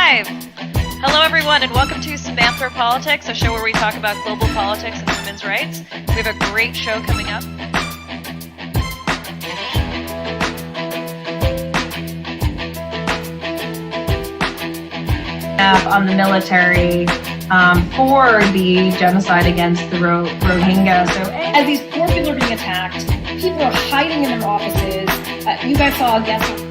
live! Hello, everyone, and welcome to Samantha Politics, a show where we talk about global politics and women's rights. We have a great show coming up. On the military for the genocide against the Rohingya. So as these poor people are being attacked, people are hiding in their offices. You guys saw a guest.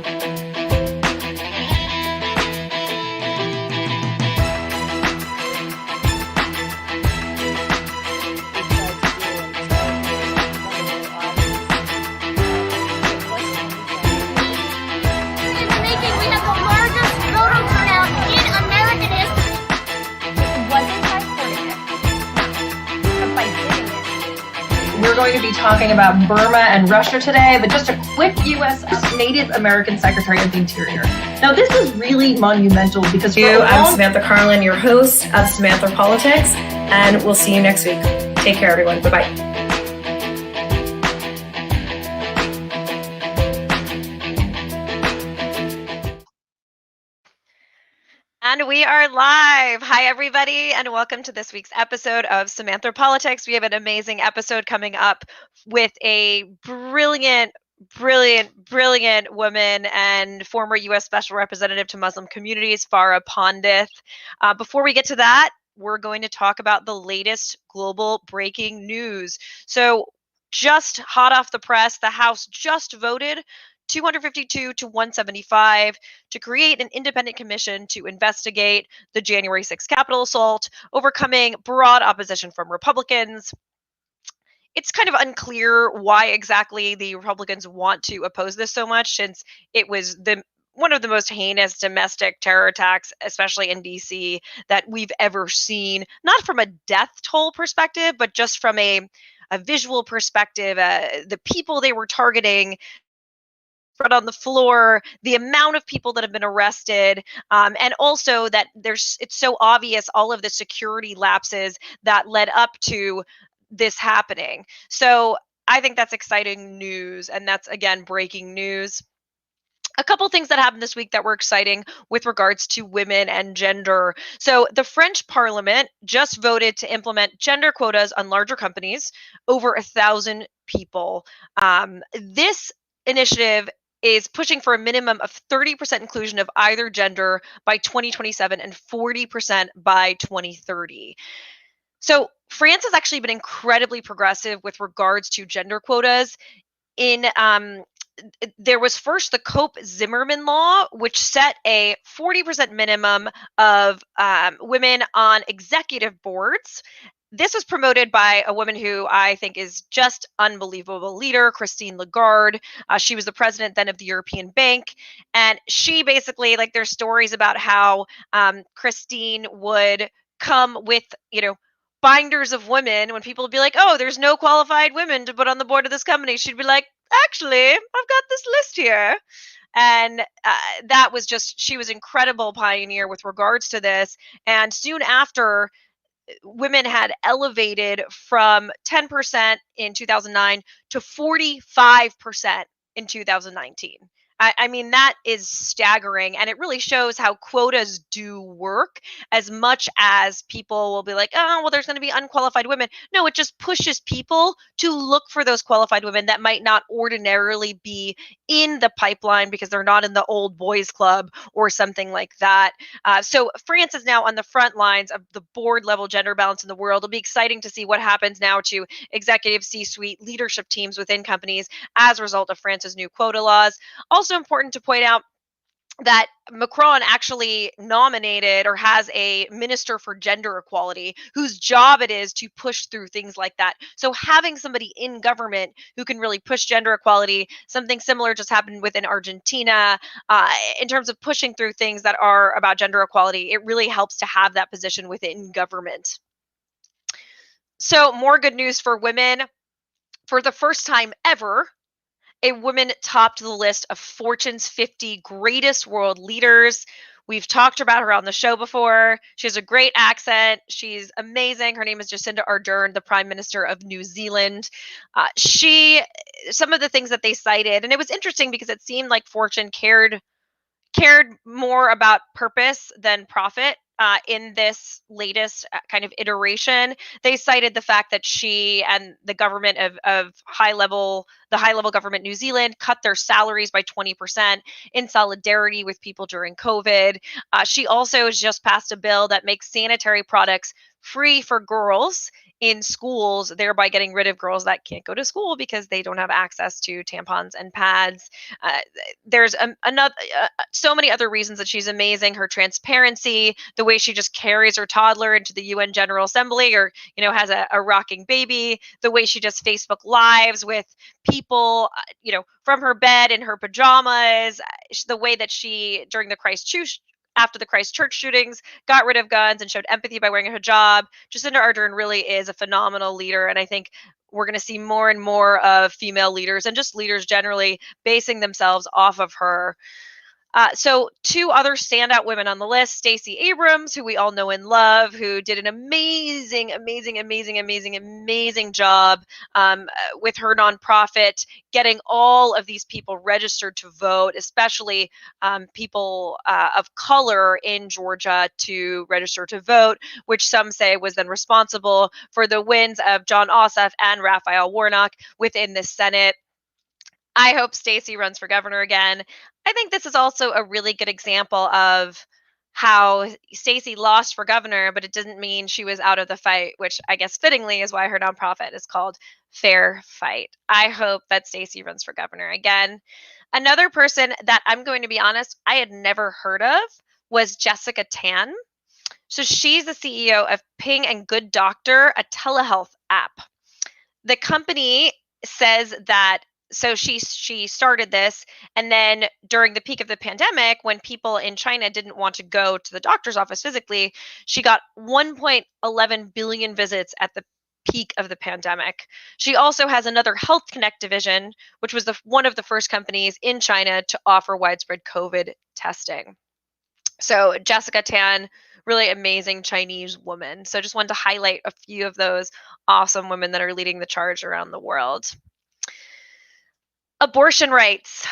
We're going to be talking about Burma and Russia today, but just a quick U.S. Native American Secretary of the Interior. Now, this is really monumental because I'm Samantha Carlin, your host of Samantha Politics, and we'll see you next week. Take care, everyone. Bye-bye. And we are live. Hi, everybody, and welcome to this week's episode of Samantha Politics. We have an amazing episode coming up with a brilliant woman and former U.S. Special Representative to Muslim Communities, Farah Pandith. Before we get to that, we're going to talk about the latest global breaking news. So just hot off the press, the House just voted 252 to 175 to create an independent commission to investigate the January 6th Capitol assault, overcoming broad opposition from Republicans. It's kind of unclear why exactly the Republicans want to oppose this so much, since it was one of the most heinous domestic terror attacks, especially in DC, that we've ever seen, not from a death toll perspective, but just from a visual perspective. The people they were targeting on the floor, the amount of people that have been arrested, and also that it's so obvious all of the security lapses that led up to this happening. So I think that's exciting news, and that's, again, breaking news. A couple things that happened this week that were exciting with regards to women and gender. So the French Parliament just voted to implement gender quotas on larger companies, over 1,000 people. This initiative is pushing for a minimum of 30% inclusion of either gender by 2027 and 40% by 2030. So France has actually been incredibly progressive with regards to gender quotas. There was first the Cope-Zimmermann law, which set a 40% minimum of women on executive boards. This was promoted by a woman who I think is just unbelievable leader, Christine Lagarde. She was the president then of the European Bank. And she basically, there's stories about how Christine would come with, binders of women when people would be like, oh, there's no qualified women to put on the board of this company. She'd be like, actually, I've got this list here. And that was she was an incredible pioneer with regards to this. And soon after, women had elevated from 10% in 2009 to 45% in 2019. I mean, that is staggering, and it really shows how quotas do work. As much as people will be like, oh, well, there's going to be unqualified women. No, it just pushes people to look for those qualified women that might not ordinarily be in the pipeline because they're not in the old boys club or something like that. So France is now on the front lines of the board level gender balance in the world. It'll be exciting to see what happens now to executive C-suite leadership teams within companies as a result of France's new quota laws. Also important to point out that Macron actually nominated or has a minister for gender equality whose job it is to push through things like that. So having somebody in government who can really push gender equality, something similar just happened within Argentina, in terms of pushing through things that are about gender equality, it really helps to have that position within government. So more good news for women. For the first time ever, a woman topped the list of Fortune's 50 greatest world leaders. We've talked about her on the show before. She has a great accent. She's amazing. Her name is Jacinda Ardern, the Prime Minister of New Zealand. Some of the things that they cited, and it was interesting because it seemed like Fortune cared cared more about purpose than profit. In this latest kind of iteration, they cited the fact that she and the government of the high level government New Zealand cut their salaries by 20% in solidarity with people during COVID. She also just passed a bill that makes sanitary products free for girls in schools, thereby getting rid of girls that can't go to school because they don't have access to tampons and pads. There's another so many other reasons that she's amazing. Her transparency, the way she just carries her toddler into the UN General Assembly, or has a rocking baby, the way she does Facebook lives with people, from her bed in her pajamas, the way that she after the Christchurch shootings, got rid of guns and showed empathy by wearing a hijab. Jacinda Ardern really is a phenomenal leader, and I think we're going to see more and more of female leaders and just leaders generally basing themselves off of her. So two other standout women on the list, Stacey Abrams, who we all know and love, who did an amazing job with her nonprofit, getting all of these people registered to vote, especially people of color in Georgia to register to vote, which some say was then responsible for the wins of John Ossoff and Raphael Warnock within the Senate. I hope Stacey runs for governor again. I think this is also a really good example of how Stacey lost for governor, but it didn't mean she was out of the fight, which I guess fittingly is why her nonprofit is called Fair Fight. I hope that Stacey runs for governor again. Another person that I'm going to be honest, I had never heard of was Jessica Tan. So she's the CEO of Ping and Good Doctor, a telehealth app. The company says that she started this, and then during the peak of the pandemic, when people in China didn't want to go to the doctor's office physically, she got 1.11 billion visits at the peak of the pandemic. She also has another Health Connect division, which was one of the first companies in China to offer widespread COVID testing. So Jessica Tan, really amazing Chinese woman. So just wanted to highlight a few of those awesome women that are leading the charge around the world. Abortion rights.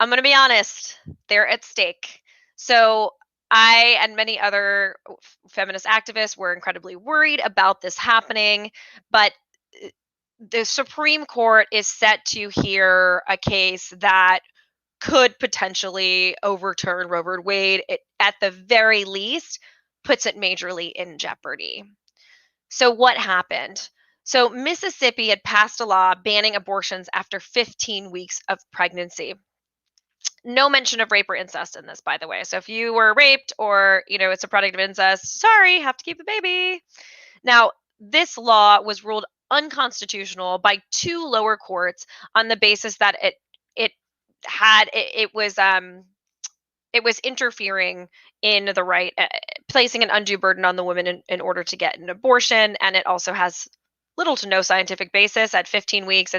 I'm going to be honest, they're at stake. So I and many other feminist activists were incredibly worried about this happening, but the Supreme Court is set to hear a case that could potentially overturn Roe v. Wade. It, at the very least, puts it majorly in jeopardy. So what happened? So Mississippi had passed a law banning abortions after 15 weeks of pregnancy. No mention of rape or incest in this, by the way. So if you were raped or, it's a product of incest, sorry, have to keep the baby. Now, this law was ruled unconstitutional by two lower courts on the basis that it was interfering in the right, placing an undue burden on the woman in order to get an abortion, and it also has little to no scientific basis. At 15 weeks,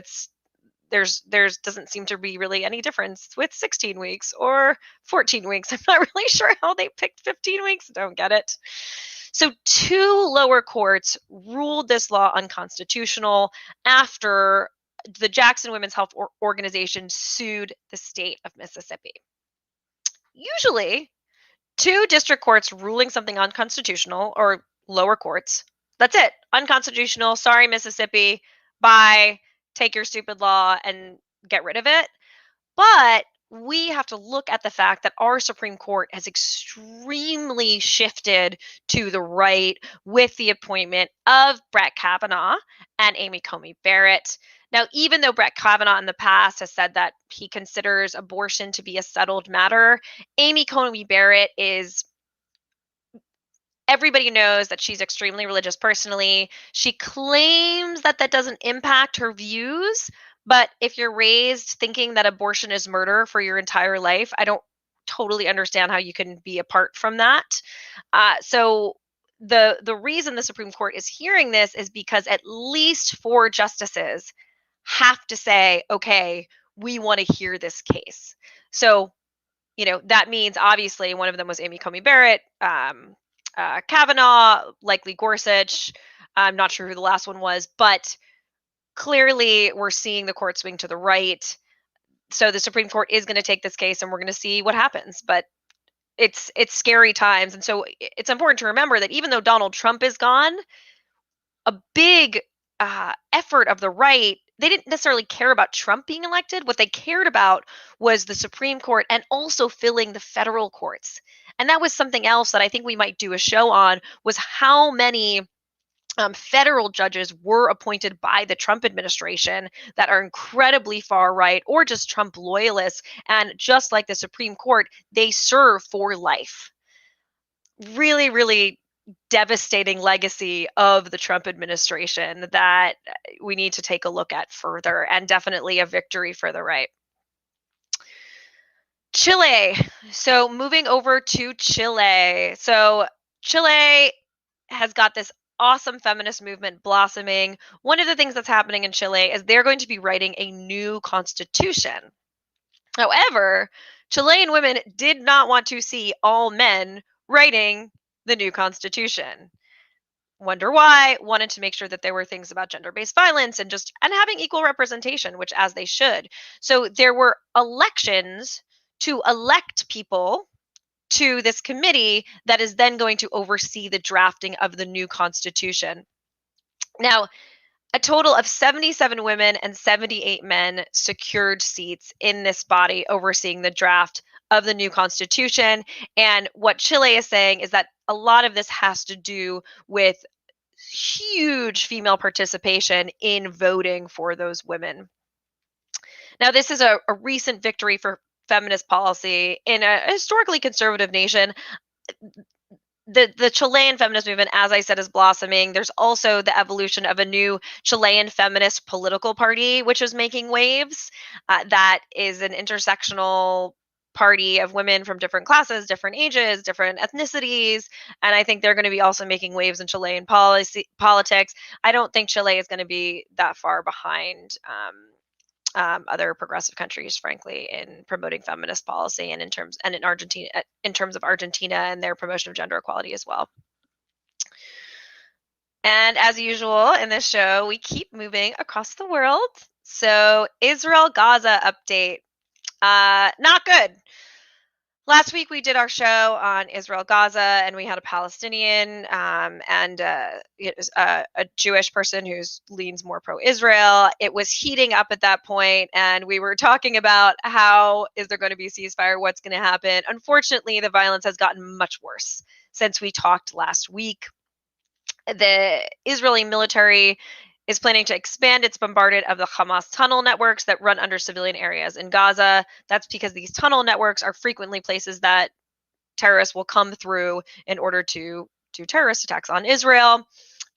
there's doesn't seem to be really any difference with 16 weeks or 14 weeks. I'm not really sure how they picked 15 weeks. Don't get it. So two lower courts ruled this law unconstitutional after the Jackson Women's Health Organization sued the state of Mississippi. Usually, two district courts ruling something unconstitutional, or lower courts, that's it. Unconstitutional. Sorry, Mississippi. Bye. Take your stupid law and get rid of it. But we have to look at the fact that our Supreme Court has extremely shifted to the right with the appointment of Brett Kavanaugh and Amy Coney Barrett. Now, even though Brett Kavanaugh in the past has said that he considers abortion to be a settled matter, Amy Coney Barrett is, everybody knows that she's extremely religious personally. She claims that doesn't impact her views, but if you're raised thinking that abortion is murder for your entire life, I don't totally understand how you can be apart from that. So the reason the Supreme Court is hearing this is because at least 4 justices have to say, okay, we want to hear this case. So, that means obviously one of them was Amy Coney Barrett, Kavanaugh, likely Gorsuch. I'm not sure who the last one was, but clearly we're seeing the court swing to the right. So the Supreme Court is going to take this case, and we're going to see what happens. But it's scary times, and so it's important to remember that even though Donald Trump is gone, a big effort of the right, they didn't necessarily care about Trump being elected. What they cared about was the Supreme Court and also filling the federal courts. And that was something else that I think we might do a show on, was how many federal judges were appointed by the Trump administration that are incredibly far right or just Trump loyalists. And just like the Supreme Court, they serve for life. Really, really devastating legacy of the Trump administration that we need to take a look at further, and definitely a victory for the right. Chile. So moving over to Chile. So Chile has got this awesome feminist movement blossoming. One of the things that's happening in Chile is they're going to be writing a new constitution. However, Chilean women did not want to see all men writing the new constitution. Wonder why? Wanted to make sure that there were things about gender-based violence and having equal representation, which as they should. So there were elections to elect people to this committee that is then going to oversee the drafting of the new constitution. Now, a total of 77 women and 78 men secured seats in this body overseeing the draft of the new constitution. And what Chile is saying is that a lot of this has to do with huge female participation in voting for those women. Now, this is a recent victory for feminist policy in a historically conservative nation. The Chilean feminist movement, as I said, is blossoming. There's also the evolution of a new Chilean feminist political party, which is making waves. That is an intersectional party of women from different classes, different ages, different ethnicities. And I think they're going to be also making waves in Chilean politics. I don't think Chile is going to be that far behind other progressive countries, frankly, in promoting feminist policy, and in terms of Argentina and their promotion of gender equality as well. And as usual in this show, we keep moving across the world. So Israel-Gaza update. Not good. Last week we did our show on Israel-Gaza, and we had a Palestinian and a Jewish person who leans more pro-Israel. It was heating up at that point, and we were talking about how is there going to be a ceasefire, what's going to happen. Unfortunately, the violence has gotten much worse since we talked last week. The Israeli military is planning to expand its bombardment of the Hamas tunnel networks that run under civilian areas in Gaza. That's because these tunnel networks are frequently places that terrorists will come through in order to do terrorist attacks on Israel.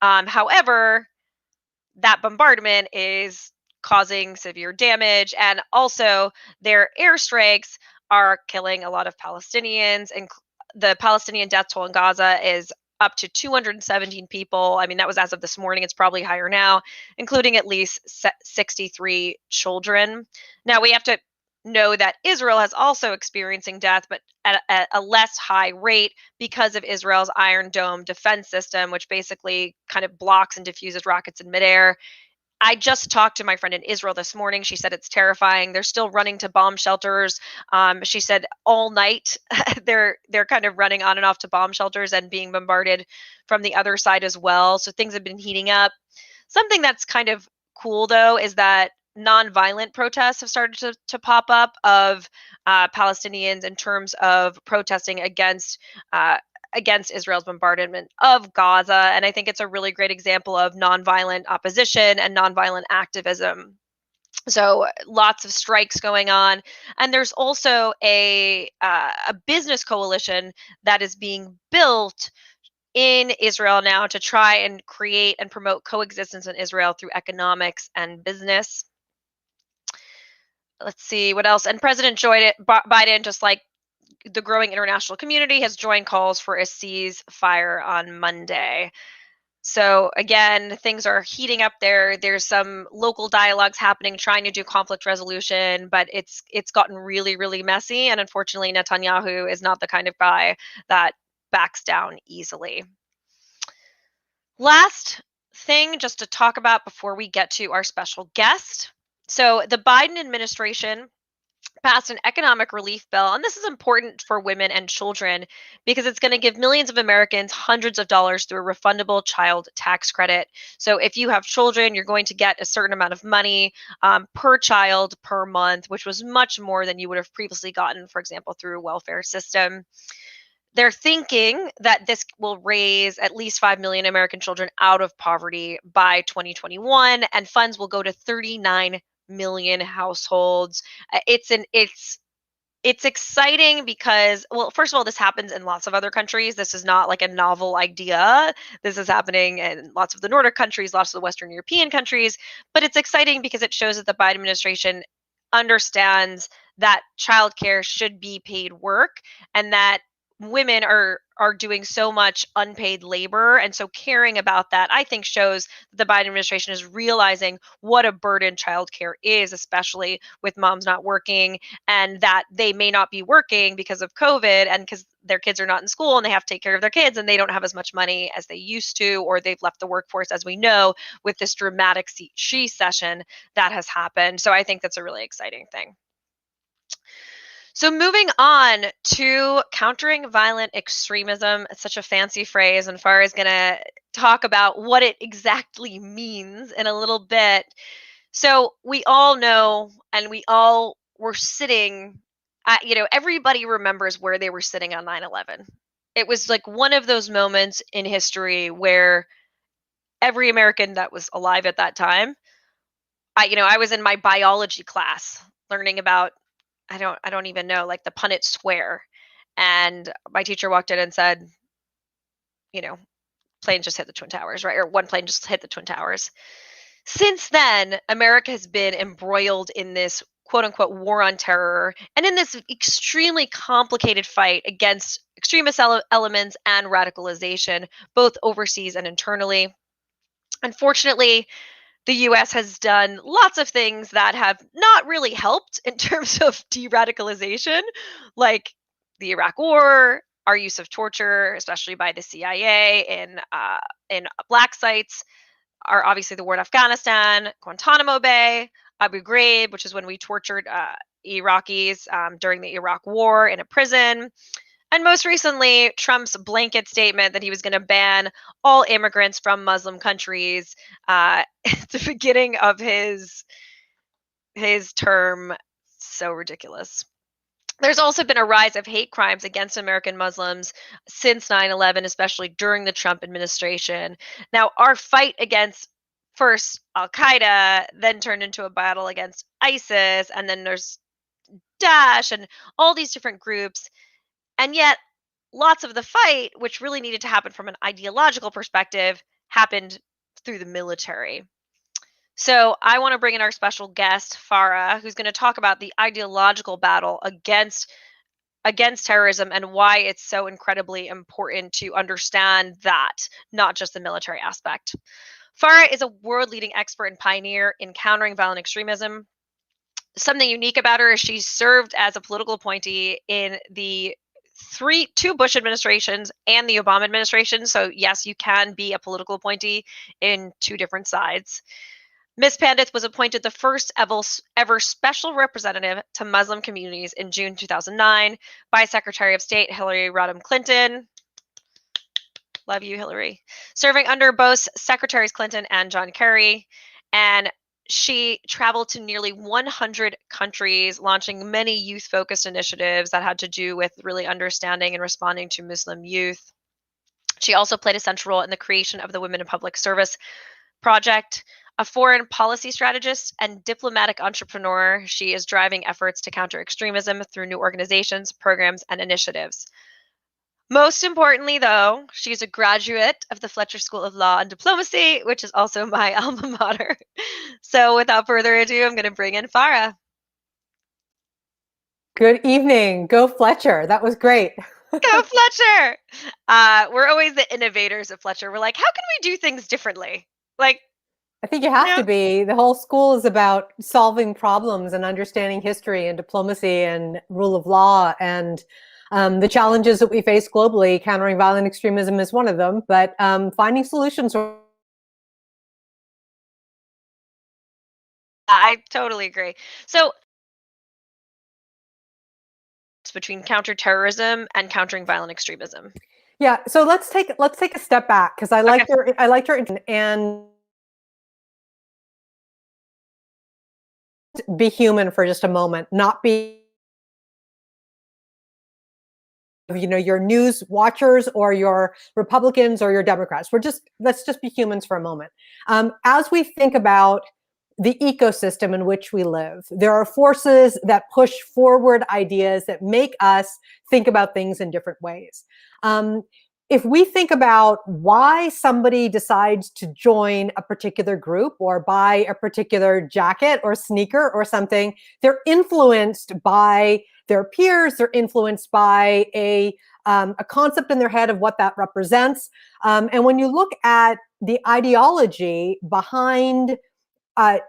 However, that bombardment is causing severe damage, and also their airstrikes are killing a lot of Palestinians, and the Palestinian death toll in Gaza is up to 217 people. I mean, that was as of this morning. It's probably higher now, including at least 63 children. Now, we have to know that Israel is also experiencing death, but at a less high rate because of Israel's Iron Dome defense system, which basically kind of blocks and diffuses rockets in midair. I just talked to my friend in Israel this morning. She said it's terrifying. They're still running to bomb shelters. She said all night they're kind of running on and off to bomb shelters and being bombarded from the other side as well. So things have been heating up. Something that's kind of cool, though, is that nonviolent protests have started to pop up of Palestinians in terms of protesting against Israel's bombardment of Gaza. And I think it's a really great example of nonviolent opposition and nonviolent activism. So lots of strikes going on. And there's also a business coalition that is being built in Israel now to try and create and promote coexistence in Israel through economics and business. Let's see what else. And President Biden, just like the growing international community, has joined calls for a ceasefire on Monday. So again, things are heating up there. There's some local dialogues happening, trying to do conflict resolution, but it's gotten really, really messy. And unfortunately, Netanyahu is not the kind of guy that backs down easily. Last thing just to talk about before we get to our special guest. So the Biden administration passed an economic relief bill, and this is important for women and children because it's going to give millions of Americans hundreds of dollars through a refundable child tax credit. So if you have children, you're going to get a certain amount of money per child per month, which was much more than you would have previously gotten, for example, through a welfare system. They're thinking that this will raise at least 5 million American children out of poverty by 2021, and funds will go to 39 million households. It's exciting because, well, first of all, this happens in lots of other countries. This is not like a novel idea. This is happening in lots of the Nordic countries, lots of the Western European countries. But it's exciting because it shows that the Biden administration understands that childcare should be paid work, and that women are doing so much unpaid labor, and so caring about that, I think, shows that the Biden administration is realizing what a burden childcare is, especially with moms not working, and that they may not be working because of COVID and because their kids are not in school and they have to take care of their kids and they don't have as much money as they used to, or they've left the workforce, as we know, with this dramatic she session that has happened. So I think that's a really exciting thing. So moving on to countering violent extremism, it's such a fancy phrase, and Farah is going to talk about what it exactly means in a little bit. So we all know, and we all were sitting at, everybody remembers where they were sitting on 9/11. It was like one of those moments in history where every American that was alive at that time, I was in my biology class learning about, I don't even know, like the Punnett Square. And my teacher walked in and said, you know, plane just hit the Twin Towers, right? Or one plane just hit the Twin Towers. Since then, America has been embroiled in this quote unquote war on terror and in this extremely complicated fight against extremist elements and radicalization, both overseas and internally. Unfortunately, the US has done lots of things that have not really helped in terms of de radicalization, like the Iraq War, our use of torture, especially by the CIA in black sites, are obviously the war in Afghanistan, Guantanamo Bay, Abu Ghraib, which is when we tortured Iraqis during the Iraq War in a prison. And most recently, Trump's blanket statement that he was going to ban all immigrants from Muslim countries at the beginning of his term. So ridiculous. There's also been a rise of hate crimes against American Muslims since 9/11, especially during the Trump administration. Now, our fight against first Al Qaeda then turned into a battle against ISIS, and then there's Daesh and all these different groups. And yet, lots of the fight, which really needed to happen from an ideological perspective, happened through the military. So I want to bring in our special guest, Farah, who's going to talk about the ideological battle against terrorism and why it's so incredibly important to understand that, not just the military aspect. Farah is a world-leading expert and pioneer in countering violent extremism. Something unique about her is she served as a political appointee in the two Bush administrations and the Obama administration. So yes, you can be a political appointee in two different sides. Ms. Pandith was appointed the first ever special representative to Muslim communities in June 2009 by Secretary of State Hillary Rodham Clinton. Love you, Hillary. Serving under both Secretaries Clinton and John Kerry. And she traveled to nearly 100 countries, launching many youth-focused initiatives that had to do with really understanding and responding to Muslim youth. She also played a central role in the creation of the Women in Public Service Project. A foreign policy strategist and diplomatic entrepreneur, she is driving efforts to counter extremism through new organizations, programs, and initiatives. Most importantly, though, she's a graduate of the Fletcher School of Law and Diplomacy, which is also my alma mater. So without further ado, I'm going to bring in Farah. Good evening. Go Fletcher. That was great. Go Fletcher. We're always the innovators at Fletcher. We're like, how can we do things differently? Like, I think you have to be. The whole school is about solving problems and understanding history and diplomacy and rule of law and the challenges that we face globally. Countering violent extremism is one of them, but finding solutions. I totally agree. So between counterterrorism and countering violent extremism? Yeah, so let's take a step back because I liked your and be human for just a moment, not be your news watchers or your Republicans or your Democrats. Let's just be humans for a moment. As we think about the ecosystem in which we live, there are forces that push forward ideas that make us think about things in different ways. If we think about why somebody decides to join a particular group or buy a particular jacket or sneaker or something, they're influenced by their peers. They're influenced by a concept in their head of what that represents. And when you look at the ideology behind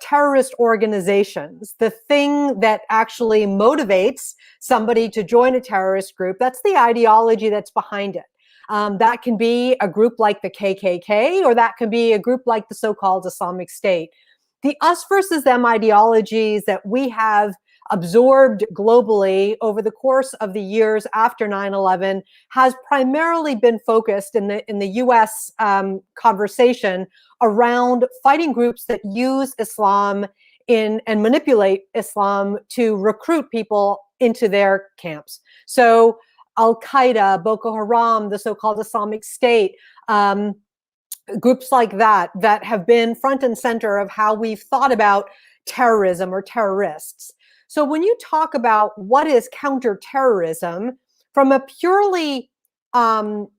terrorist organizations, the thing that actually motivates somebody to join a terrorist group, that's the ideology that's behind it. That can be a group like the KKK, or that can be a group like the so-called Islamic State. The us versus them ideologies that we have absorbed globally over the course of the years after 9/11 has primarily been focused in the US conversation around fighting groups that use Islam and manipulate Islam to recruit people into their camps. So Al-Qaeda, Boko Haram, the so-called Islamic State, groups like that have been front and center of how we've thought about terrorism or terrorists. So when you talk about what is counterterrorism from a purely sort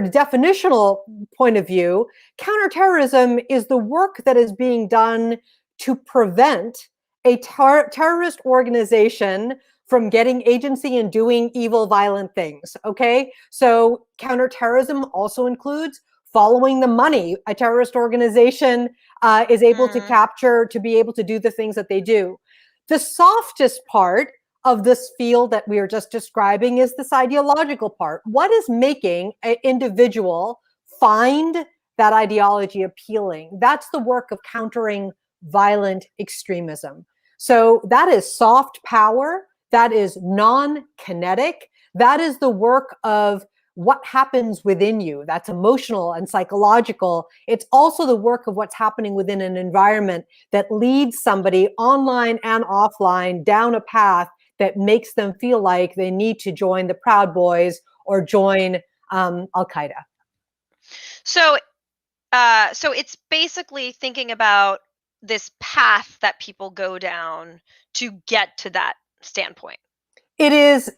of definitional point of view, counterterrorism is the work that is being done to prevent a terrorist organization from getting agency and doing evil, violent things. Okay, so counterterrorism also includes following the money a terrorist organization is able to capture to be able to do the things that they do. The softest part of this field that we are just describing is this ideological part. What is making an individual find that ideology appealing? That's the work of countering violent extremism. So that is soft power. That is non-kinetic. That is the work of what happens within you. That's emotional and psychological. It's also the work of what's happening within an environment that leads somebody online and offline down a path that makes them feel like they need to join the Proud Boys or join Al-Qaeda. So it's basically thinking about this path that people go down to get to that standpoint. It is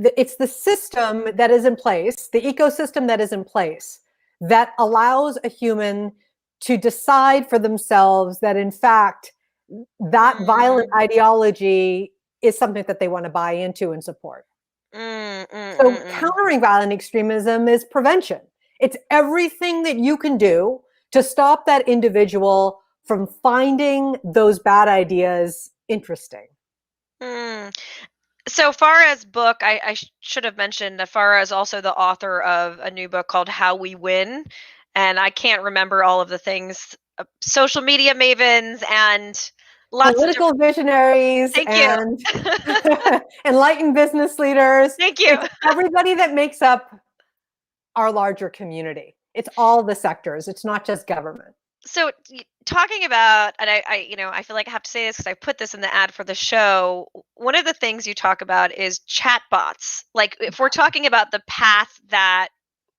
it's the system that is in place, the ecosystem that is in place that allows a human to decide for themselves that in fact that violent ideology is something that they want to buy into and support. So countering violent extremism is prevention. It's everything that you can do to stop that individual from finding those bad ideas interesting. So far as book, I should have mentioned that Farah is also the author of a new book called How We Win. And I can't remember all of the things, social media mavens and lots political visionaries and enlightened business leaders. Thank you. It's everybody that makes up our larger community. It's all the sectors. It's not just government. So talking about, and I feel like I have to say this because I put this in the ad for the show. One of the things you talk about is chatbots. Like if we're talking about the path that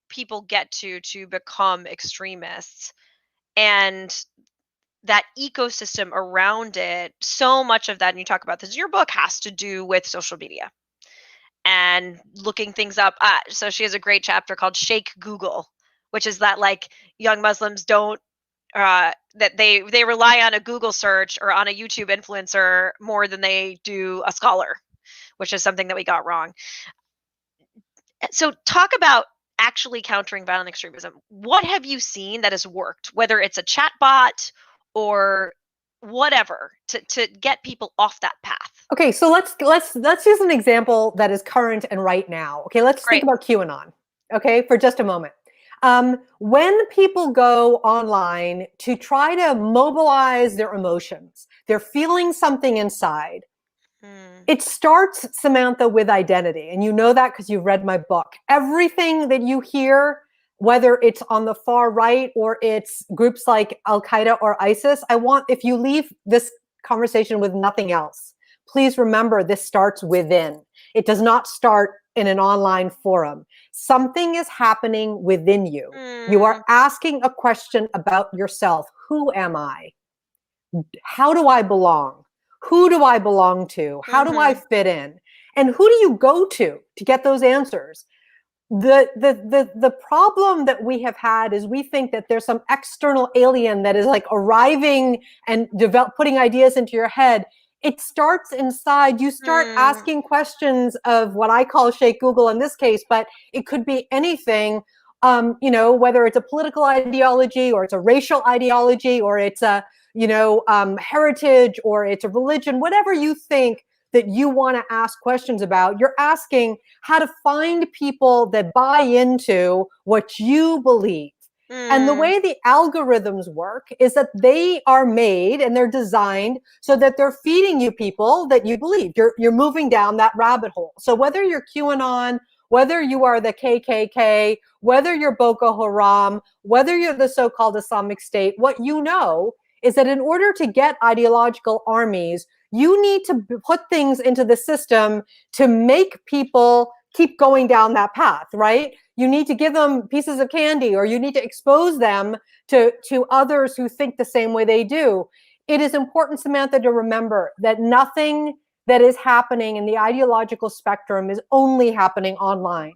people get to become extremists and that ecosystem around it, so much of that, and you talk about this in your book, has to do with social media and looking things up. So she has a great chapter called Shake Google, which is that like young Muslims don't, that they rely on a Google search or on a YouTube influencer more than they do a scholar, which is something that we got wrong. So talk about actually countering violent extremism. What have you seen that has worked, whether it's a chatbot or whatever, to get people off that path? Okay, so let's use an example that is current and right now. Okay, let's think about QAnon. Okay, for just a moment. When people go online to try to mobilize their emotions, they're feeling something inside. It starts, Samantha, with identity. And you know that because you've read my book. Everything that you hear, whether it's on the far right or it's groups like Al-Qaeda or ISIS, if you leave this conversation with nothing else, please remember this starts within. It does not start in an online forum. Something is happening within you. You are asking a question about yourself. Who am I? How do I belong? Who do I belong to? How do I fit in? And who do you go to get those answers? The problem that we have had is we think that there's some external alien that is like arriving and putting ideas into your head. It starts inside. You start asking questions of what I call shake Google in this case, but it could be anything. Whether it's a political ideology or it's a racial ideology or it's a heritage or it's a religion, whatever you think that you want to ask questions about, you're asking how to find people that buy into what you believe. And the way the algorithms work is that they are made and they're designed so that they're feeding you people that you believe. You're moving down that rabbit hole. So whether you're QAnon, whether you are the KKK, whether you're Boko Haram, whether you're the so-called Islamic State, what you know is that in order to get ideological armies, you need to put things into the system to make people keep going down that path, right? You need to give them pieces of candy, or you need to expose them to others who think the same way they do. It is important, Samantha, to remember that nothing that is happening in the ideological spectrum is only happening online.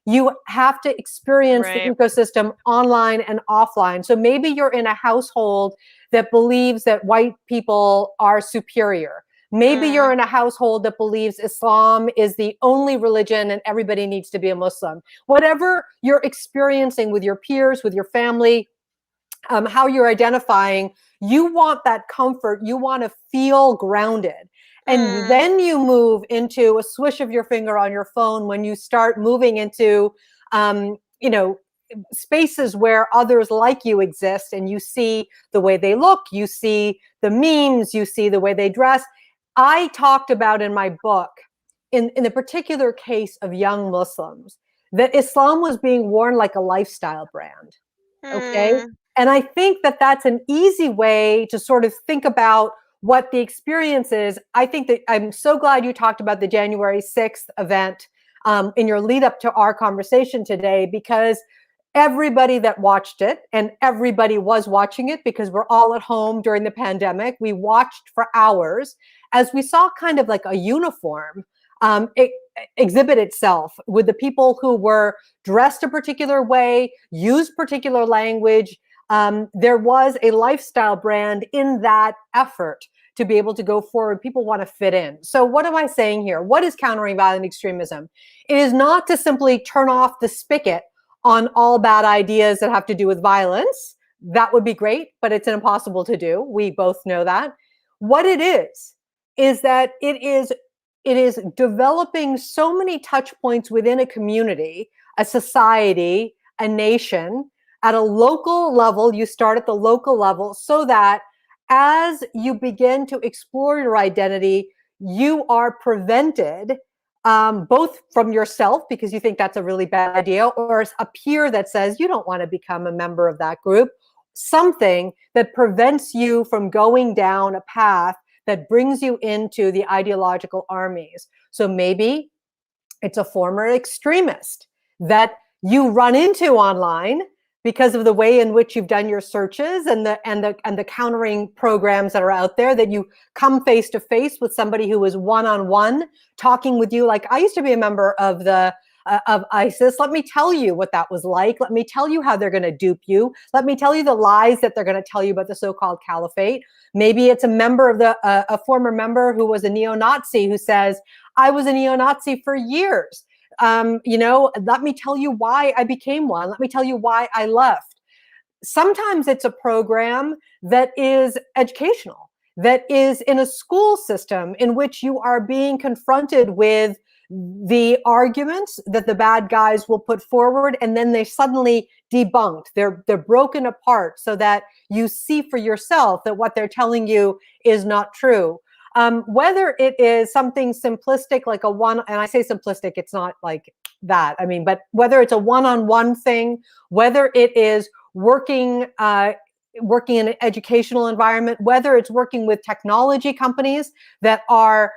You have to experience the ecosystem online and offline. So maybe you're in a household that believes that white people are superior. Maybe you're in a household that believes Islam is the only religion and everybody needs to be a Muslim. Whatever you're experiencing with your peers, with your family, how you're identifying, you want that comfort. You want to feel grounded. And then you move into a swish of your finger on your phone when you start moving into, spaces where others like you exist, and you see the way they look, you see the memes, you see the way they dress. I talked about in my book, in the particular case of young Muslims, that Islam was being worn like a lifestyle brand. Okay. And I think that that's an easy way to sort of think about what the experience is. I think that I'm so glad you talked about the January 6th event in your lead up to our conversation today, because everybody that watched it, and everybody was watching it because we're all at home during the pandemic, we watched for hours as we saw kind of like a uniform exhibit itself with the people who were dressed a particular way, used particular language. There was a lifestyle brand in that effort to be able to go forward. People want to fit in. So what am I saying here? What is countering violent extremism? It is not to simply turn off the spigot on all bad ideas that have to do with violence. That would be great, but it's impossible to do. We both know that. What it is that it is developing so many touch points within a community, a society, a nation, at a local level. You start at the local level so that as you begin to explore your identity, you are prevented both from yourself because you think that's a really bad idea, or a peer that says you don't want to become a member of that group, something that prevents you from going down a path that brings you into the ideological armies. So maybe it's a former extremist that you run into online because of the way in which you've done your searches and the countering programs that are out there, that you come face to face with somebody who is one-on-one talking with you. Like, I used to be a member of of ISIS. Let me tell you what that was like. Let me tell you how they're going to dupe you. Let me tell you the lies that they're going to tell you about the so-called caliphate. Maybe it's a member of a former member who was a neo-Nazi who says, I was a neo-Nazi for years. Let me tell you why I became one. Let me tell you why I left. Sometimes it's a program that is educational, that is in a school system in which you are being confronted with the arguments that the bad guys will put forward, and then they suddenly debunked. They're broken apart so that you see for yourself that what they're telling you is not true. Whether it is something simplistic like a one, and I say simplistic, it's not like that. I mean, but whether it's a one-on-one thing, whether it is working in an educational environment, whether it's working with technology companies that are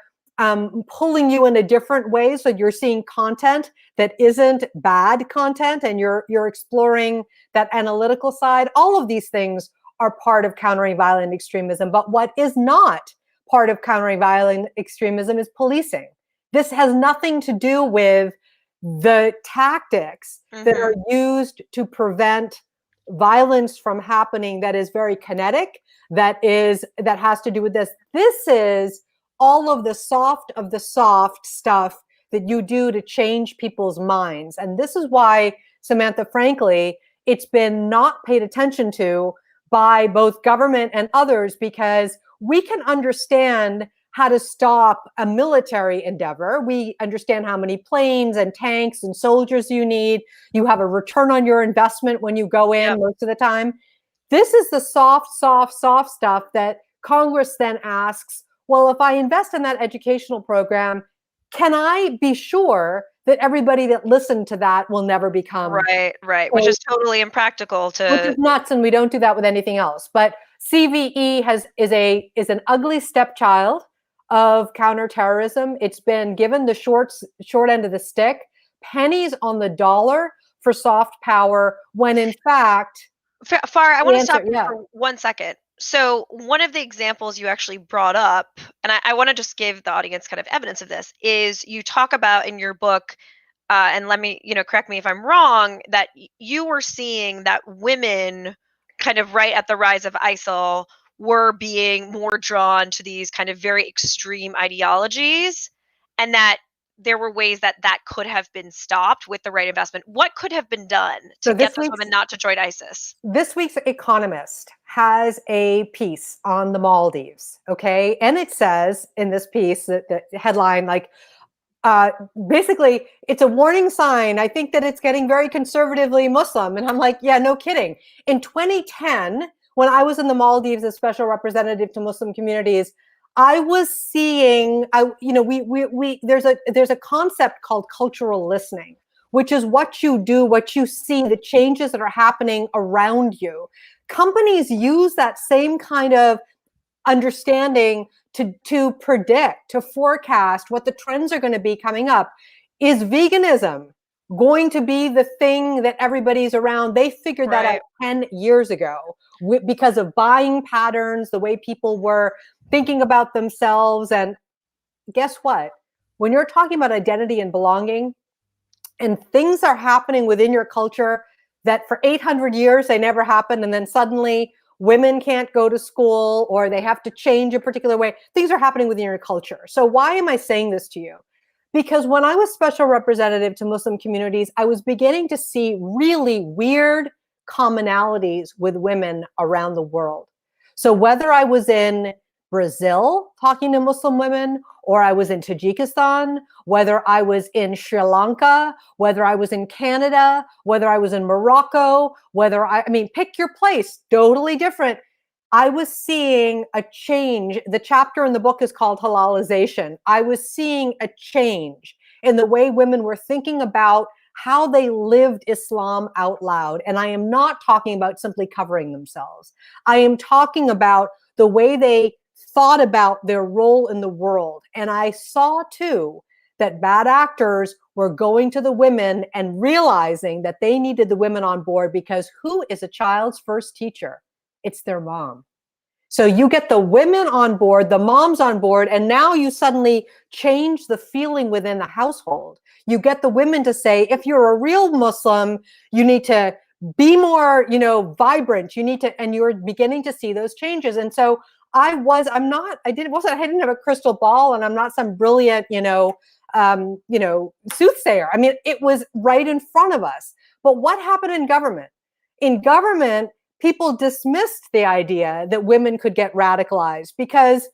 pulling you in a different way, so you're seeing content that isn't bad content, and you're exploring that analytical side. All of these things are part of countering violent extremism. But what is not part of countering violent extremism is policing. This has nothing to do with the tactics that are used to prevent violence from happening, that is very kinetic, that has to do with this. This is all of the soft stuff that you do to change people's minds. And this is why, Samantha, frankly, it's been not paid attention to by both government and others, because we can understand how to stop a military endeavor. We understand how many planes and tanks and soldiers you need. You have a return on your investment when you go in most of the time. This is the soft stuff that Congress then asks, well, if I invest in that educational program, can I be sure that everybody that listened to that will never become right, which is totally impractical to, which is nuts, and we don't do that with anything else. But CVE is an ugly stepchild of counterterrorism. It's been given the short end of the stick, pennies on the dollar for soft power, when in fact, Farah, I want to stop you for 1 second. So one of the examples you actually brought up, and I want to just give the audience kind of evidence of this, is you talk about in your book, and let me, correct me if I'm wrong, that you were seeing that women kind of right at the rise of ISIL were being more drawn to these kind of very extreme ideologies, and that there were ways that could have been stopped with the right investment. What could have been done to get those women not to join ISIS? This week's Economist has a piece on the Maldives, okay? And it says in this piece, that the headline, like, basically, it's a warning sign. I think that it's getting very conservatively Muslim. And I'm like, yeah, no kidding. In 2010, when I was in the Maldives as special representative to Muslim communities, I was seeing, there's a concept called cultural listening, which is what you do, what you see, the changes that are happening around you. Companies use that same kind of understanding to predict, to forecast what the trends are going to be coming up. Is veganism going to be the thing that everybody's around? They figured that out 10 years ago because of buying patterns, the way people were thinking about themselves. And guess what? When you're talking about identity and belonging, and things are happening within your culture that for 800 years they never happened, and then suddenly women can't go to school, or they have to change a particular way. Things are happening within your culture. So why am I saying this to you? Because when I was special representative to Muslim communities, I was beginning to see really weird commonalities with women around the world. So whether I was in Brazil talking to Muslim women, or I was in Tajikistan, whether I was in Sri Lanka, whether I was in Canada, whether I was in Morocco, pick your place, totally different. I was seeing a change. The chapter in the book is called Halalization. I was seeing a change in the way women were thinking about how they lived Islam out loud. And I am not talking about simply covering themselves. I am talking about the way they thought about their role in the world. And I saw too that bad actors were going to the women and realizing that they needed the women on board, because who is a child's first teacher? It's their mom. So you get the women on board, the moms on board, and now you suddenly change the feeling within the household. You get the women to say, if you're a real Muslim, you need to be more, vibrant. You need to, and you're beginning to see those changes. And so I didn't have a crystal ball, and I'm not some brilliant, soothsayer. I mean, it was right in front of us. But what happened in government? In government, people dismissed the idea that women could get radicalized, because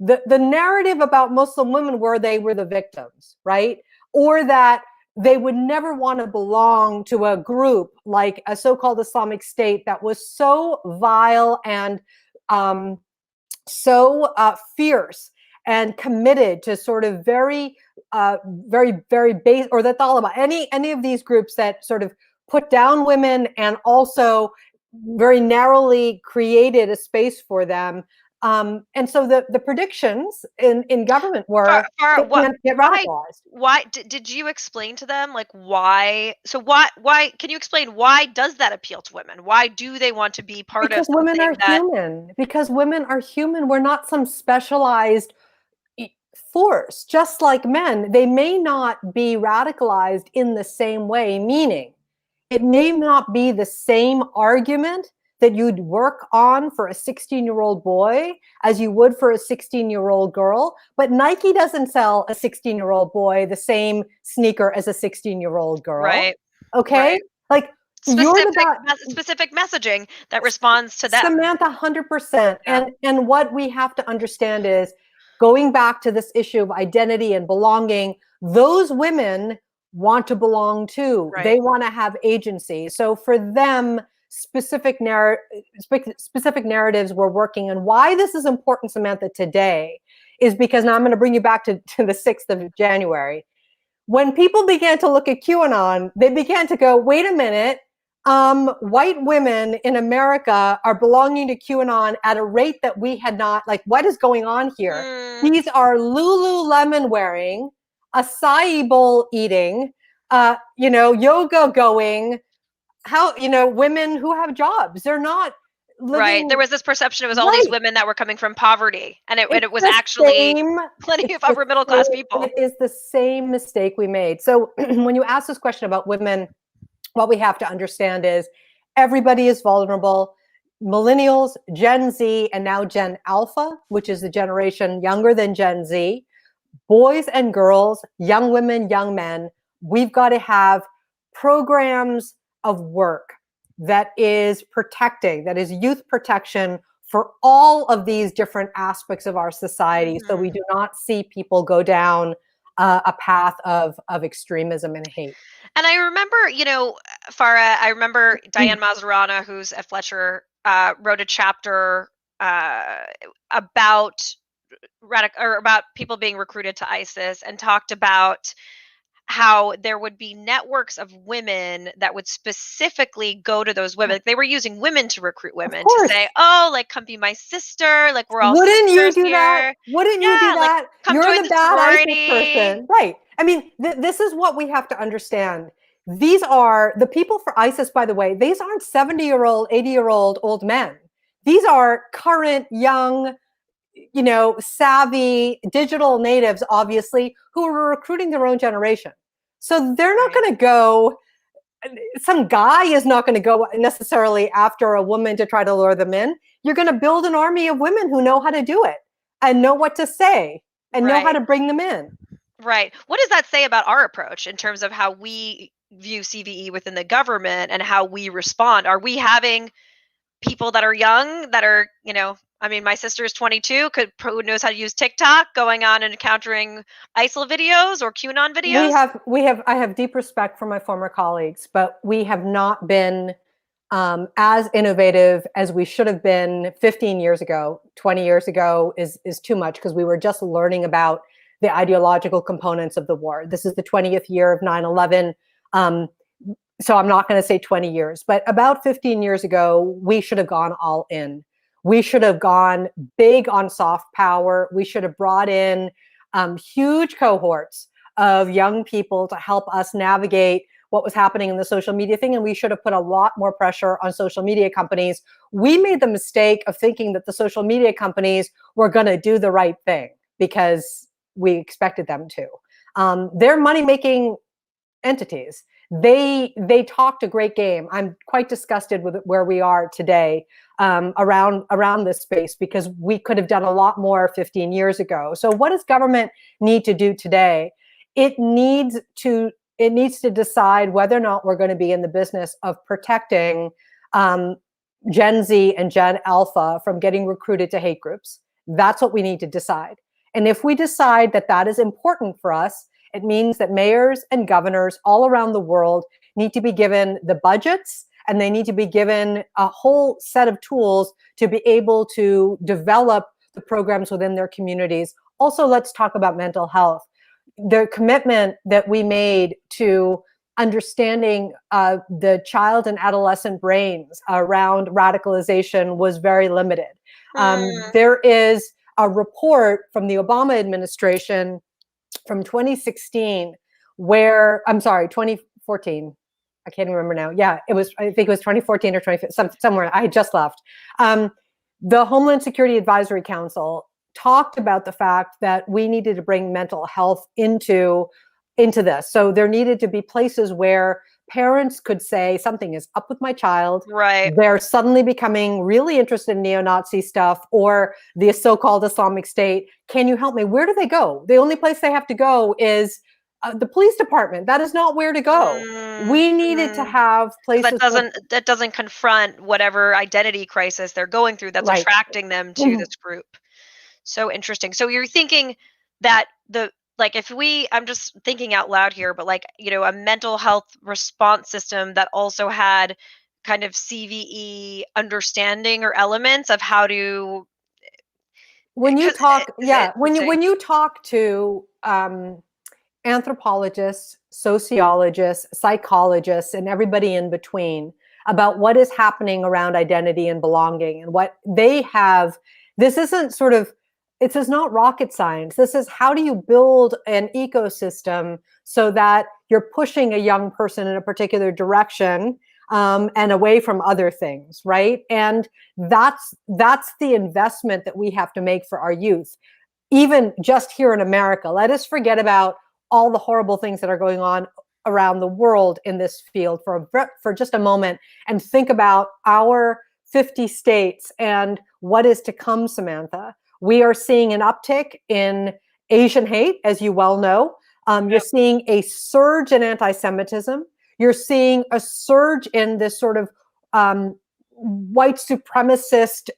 the narrative about Muslim women were they were the victims, right? Or that they would never want to belong to a group like a so-called Islamic State that was so vile and so fierce and committed to sort of very base, or the Taliban, any of these groups that sort of put down women and also very narrowly created a space for them. And so the predictions in government were they can't get radicalized. Why did you explain to them like why? So why can you explain why does that appeal to women? Why do they want to be part Because of women are something that? human. Because women are human. We're not some specialized force, just like men. They may not be radicalized in the same way, meaning it may not be the same argument that you'd work on for a 16-year-old boy as you would for a 16-year-old girl, but Nike doesn't sell a 16-year-old boy the same sneaker as a 16-year-old girl. Right. Okay? Right. Like Specific messaging that responds to them. Samantha, 100%. Yeah. And what we have to understand is, going back to this issue of identity and belonging, those women want to belong too. Right. They want to have agency. So for them, specific narratives were working. And why this is important, Samantha, today is because, now I'm going to bring you back to the 6th of January. When people began to look at QAnon, they began to go, wait a minute, white women in America are belonging to QAnon at a rate that we had not, like, what is going on here? These are Lululemon wearing, acai bowl eating, yoga going, women who have jobs. They're not living. Right. There was this perception it was all these women that were coming from poverty, and it was actually plenty of upper middle class people. It is the same mistake we made. So when you ask this question about women, what we have to understand is everybody is vulnerable. Millennials, Gen Z, and now Gen Alpha, which is the generation younger than Gen Z, boys and girls, young women, young men, we've got to have programs of work that is protecting, that is youth protection for all of these different aspects of our society. So we do not see people go down a path of extremism and hate. And I remember, Farah, I remember Diane Mazarana, who's at Fletcher, wrote a chapter about people being recruited to ISIS, and talked about how there would be networks of women that would specifically go to those women. Like, they were using women to recruit women to say, "Oh, like, come be my sister. Like, we're all Wouldn't sisters you do here. that? Wouldn't you do that? Like, come You're join the the bad sorority." ISIS person, right? I mean, this is what we have to understand. These are the people for ISIS, by the way. These aren't 70-year-old, 80-year-old old men. These are current, young, savvy digital natives, obviously, who are recruiting their own generation. So they're not going to go, some guy is not going to go necessarily after a woman to try to lure them in. You're going to build an army of women who know how to do it and know what to say and know how to bring them in. Right. What does that say about our approach in terms of how we view CVE within the government and how we respond? Are we having people that are young, that are, my sister is 22, who knows how to use TikTok, going on and encountering ISIL videos or QAnon videos? I have deep respect for my former colleagues, but we have not been as innovative as we should have been 15 years ago. 20 years ago is too much, because we were just learning about the ideological components of the war. This is the 20th year of 9/11. So I'm not going to say 20 years, but about 15 years ago, we should have gone all in. We should have gone big on soft power. We should have brought in huge cohorts of young people to help us navigate what was happening in the social media thing. And we should have put a lot more pressure on social media companies. We made the mistake of thinking that the social media companies were going to do the right thing because we expected them to. They're money-making entities. They talked a great game. I'm quite disgusted with where we are today around this space, because we could have done a lot more 15 years ago. So what does government need to do today? It needs to decide whether or not we're going to be in the business of protecting Gen Z and Gen Alpha from getting recruited to hate groups. That's what we need to decide. And if we decide that that is important for us, it means that mayors and governors all around the world need to be given the budgets, and they need to be given a whole set of tools to be able to develop the programs within their communities. Also, let's talk about mental health. The commitment that we made to understanding the child and adolescent brains around radicalization was very limited. There is a report from the Obama administration from 2016 where, I'm sorry, 2014. I can't even remember now. Yeah, I think it was 2014 or 2015, somewhere. I had just left. The Homeland Security Advisory Council talked about the fact that we needed to bring mental health into this. So there needed to be places where parents could say something is up with my child. Right. They're suddenly becoming really interested in neo-Nazi stuff or the so-called Islamic State. Can you help me? Where do they go? The only place they have to go is the police department. That is not where to go. We needed to have places that doesn't confront whatever identity crisis they're going through that's attracting them to this group. So interesting. So you're thinking that I'm just thinking out loud here, but a mental health response system that also had kind of CVE understanding or elements of how to. When you talk to anthropologists, sociologists, psychologists, and everybody in between about what is happening around identity and belonging and what they have, this is not rocket science. This is how do you build an ecosystem so that you're pushing a young person in a particular direction and away from other things, right? And that's the investment that we have to make for our youth. Even just here in America, let us forget about all the horrible things that are going on around the world in this field for just a moment and think about our 50 states and what is to come, Samantha. We are seeing an uptick in Asian hate, as you well know. You're seeing a surge in anti-Semitism. You're seeing a surge in this sort of white supremacist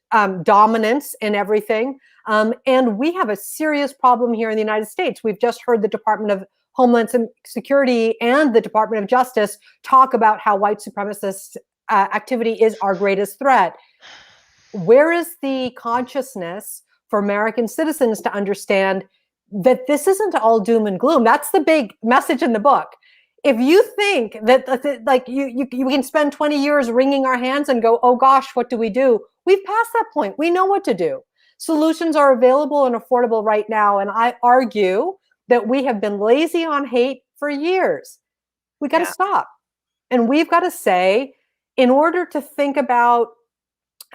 dominance in everything. And we have a serious problem here in the United States. We've just heard the Department of Homeland Security and the Department of Justice talk about how white supremacist activity is our greatest threat. Where is the consciousness for American citizens to understand that this isn't all doom and gloom? That's the big message in the book. If you think that you can spend 20 years wringing our hands and go, oh gosh, what do? We've passed that point. We know what to do. Solutions are available and affordable right now. And I argue that we have been lazy on hate for years. We got to stop. And we've got to say, in order to think about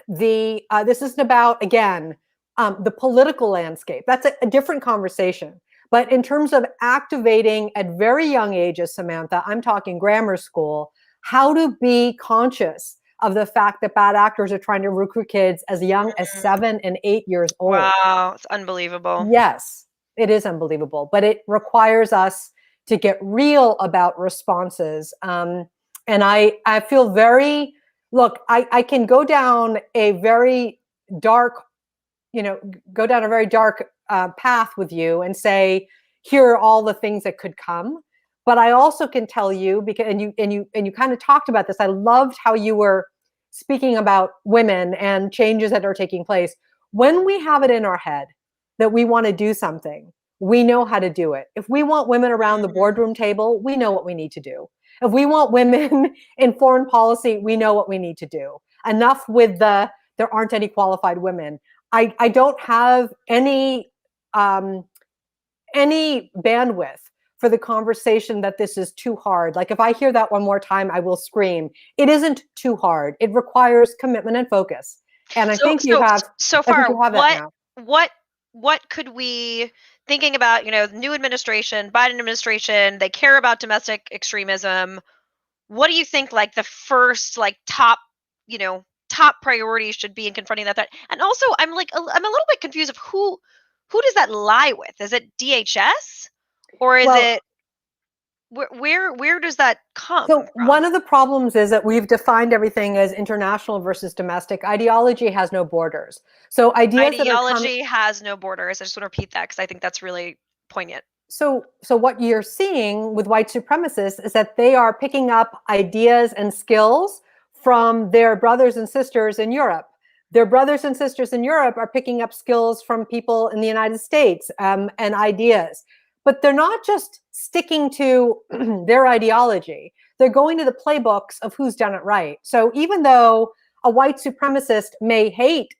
this isn't about, again, the political landscape. That's a different conversation. But in terms of activating at very young ages, Samantha, I'm talking grammar school, how to be conscious of the fact that bad actors are trying to recruit kids as young as 7 and 8 years old. Wow, it's unbelievable. Yes, it is unbelievable. But it requires us to get real about responses. And I feel I can go down a very dark, path with you and say, here are all the things that could come. But I also can tell you, because you kind of talked about this. I loved how you were speaking about women and changes that are taking place. When we have it in our head that we want to do something, we know how to do it. If we want women around the boardroom table, we know what we need to do. If we want women in foreign policy, we know what we need to do. Enough with there aren't any qualified women. I don't have any bandwidth for the conversation that this is too hard. Like if I hear that one more time, I will scream. It isn't too hard. It requires commitment and focus. And I think you have that now. What could we, thinking about, new administration, Biden administration, they care about domestic extremism. What do you think the first top priorities should be in confronting that threat? And also I'm a little bit confused of who does that lie with? Is it DHS or is it Where does that come So from? one of the problems is that we've defined everything as international versus domestic. Ideology has no borders. So ideas that are coming. Ideology has no borders. I just want to repeat that because I think that's really poignant. So what you're seeing with white supremacists is that they are picking up ideas and skills from their brothers and sisters in Europe. Their brothers and sisters in Europe are picking up skills from people in the United States, and ideas. But they're not just sticking to their ideology. They're going to the playbooks of who's done it right. So even though a white supremacist may hate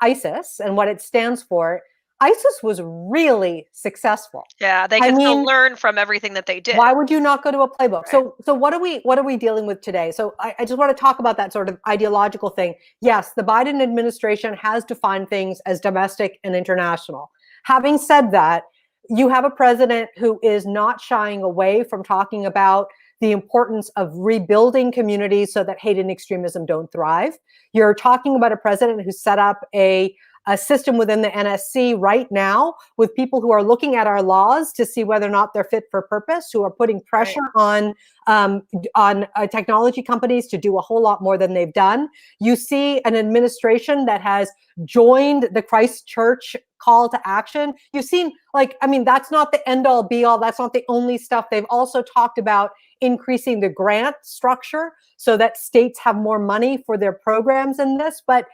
ISIS and what it stands for, ISIS was really successful. Yeah, they I can still mean, learn from everything that they did. why would you not go to a playbook? Right. So what are we dealing with today? So I just want to talk about that sort of ideological thing. Yes, the Biden administration has defined things as domestic and international. Having said that, you have a president who is not shying away from talking about the importance of rebuilding communities so that hate and extremism don't thrive. You're talking about a president who set up a system within the NSC right now with people who are looking at our laws to see whether or not they're fit for purpose, who are putting pressure on technology companies to do a whole lot more than they've done. You see an administration that has joined the Christchurch call to action. You've seen, that's not the end all be all. That's not the only stuff. They've also talked about increasing the grant structure so that states have more money for their programs in this. But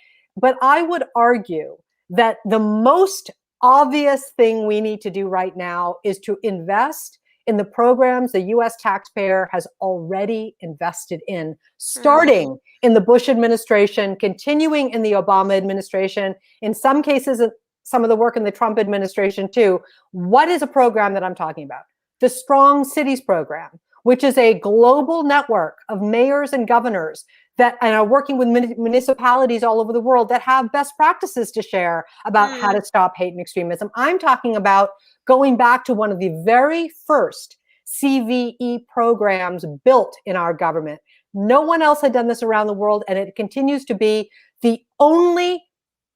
I would argue that the most obvious thing we need to do right now is to invest in the programs the US taxpayer has already invested in, starting in the Bush administration, continuing in the Obama administration, in some cases, some of the work in the Trump administration too. What is a program that I'm talking about? The Strong Cities program, which is a global network of mayors and governors that are working with municipalities all over the world that have best practices to share about how to stop hate and extremism. I'm talking about going back to one of the very first CVE programs built in our government. No one else had done this around the world, and it continues to be the only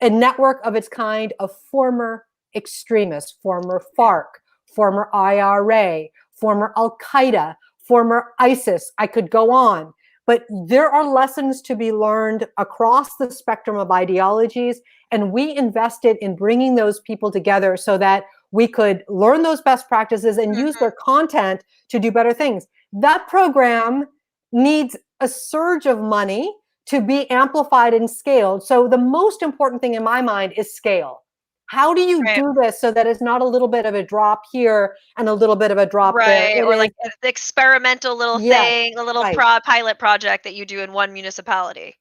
network of its kind of former extremists, former FARC, former IRA, former Al-Qaeda, former ISIS. I could go on. But there are lessons to be learned across the spectrum of ideologies, and we invested in bringing those people together so that we could learn those best practices and use their content to do better things. That program needs a surge of money to be amplified and scaled. So the most important thing in my mind is scale. How do you do this so that it's not a little bit of a drop here and a little bit of a drop there? Or like an experimental little thing, a little pilot project that you do in one municipality.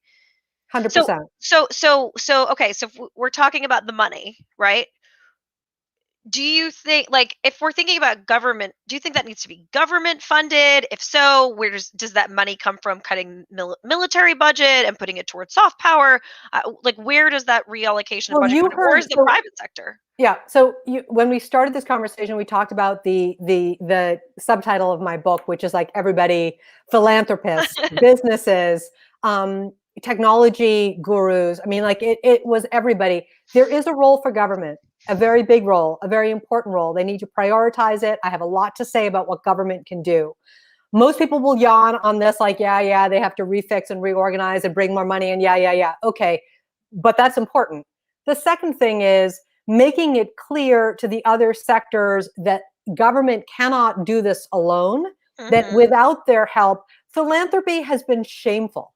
100%. So okay, so if we're talking about the money, right? Do you think, if we're thinking about government, do you think that needs to be government funded? If so, where does that money come from? Cutting military budget and putting it towards soft power? Where does that reallocation of budget go? Or is the private sector? Yeah. So when we started this conversation, we talked about the subtitle of my book, which is everybody, philanthropists, businesses, technology gurus. I mean, it was everybody. There is a role for government. A very big role, a very important role. They need to prioritize it. I have a lot to say about what government can do. Most people will yawn on this, they have to refix and reorganize and bring more money and okay, but that's important. The second thing is making it clear to the other sectors that government cannot do this alone, that without their help, philanthropy has been shameful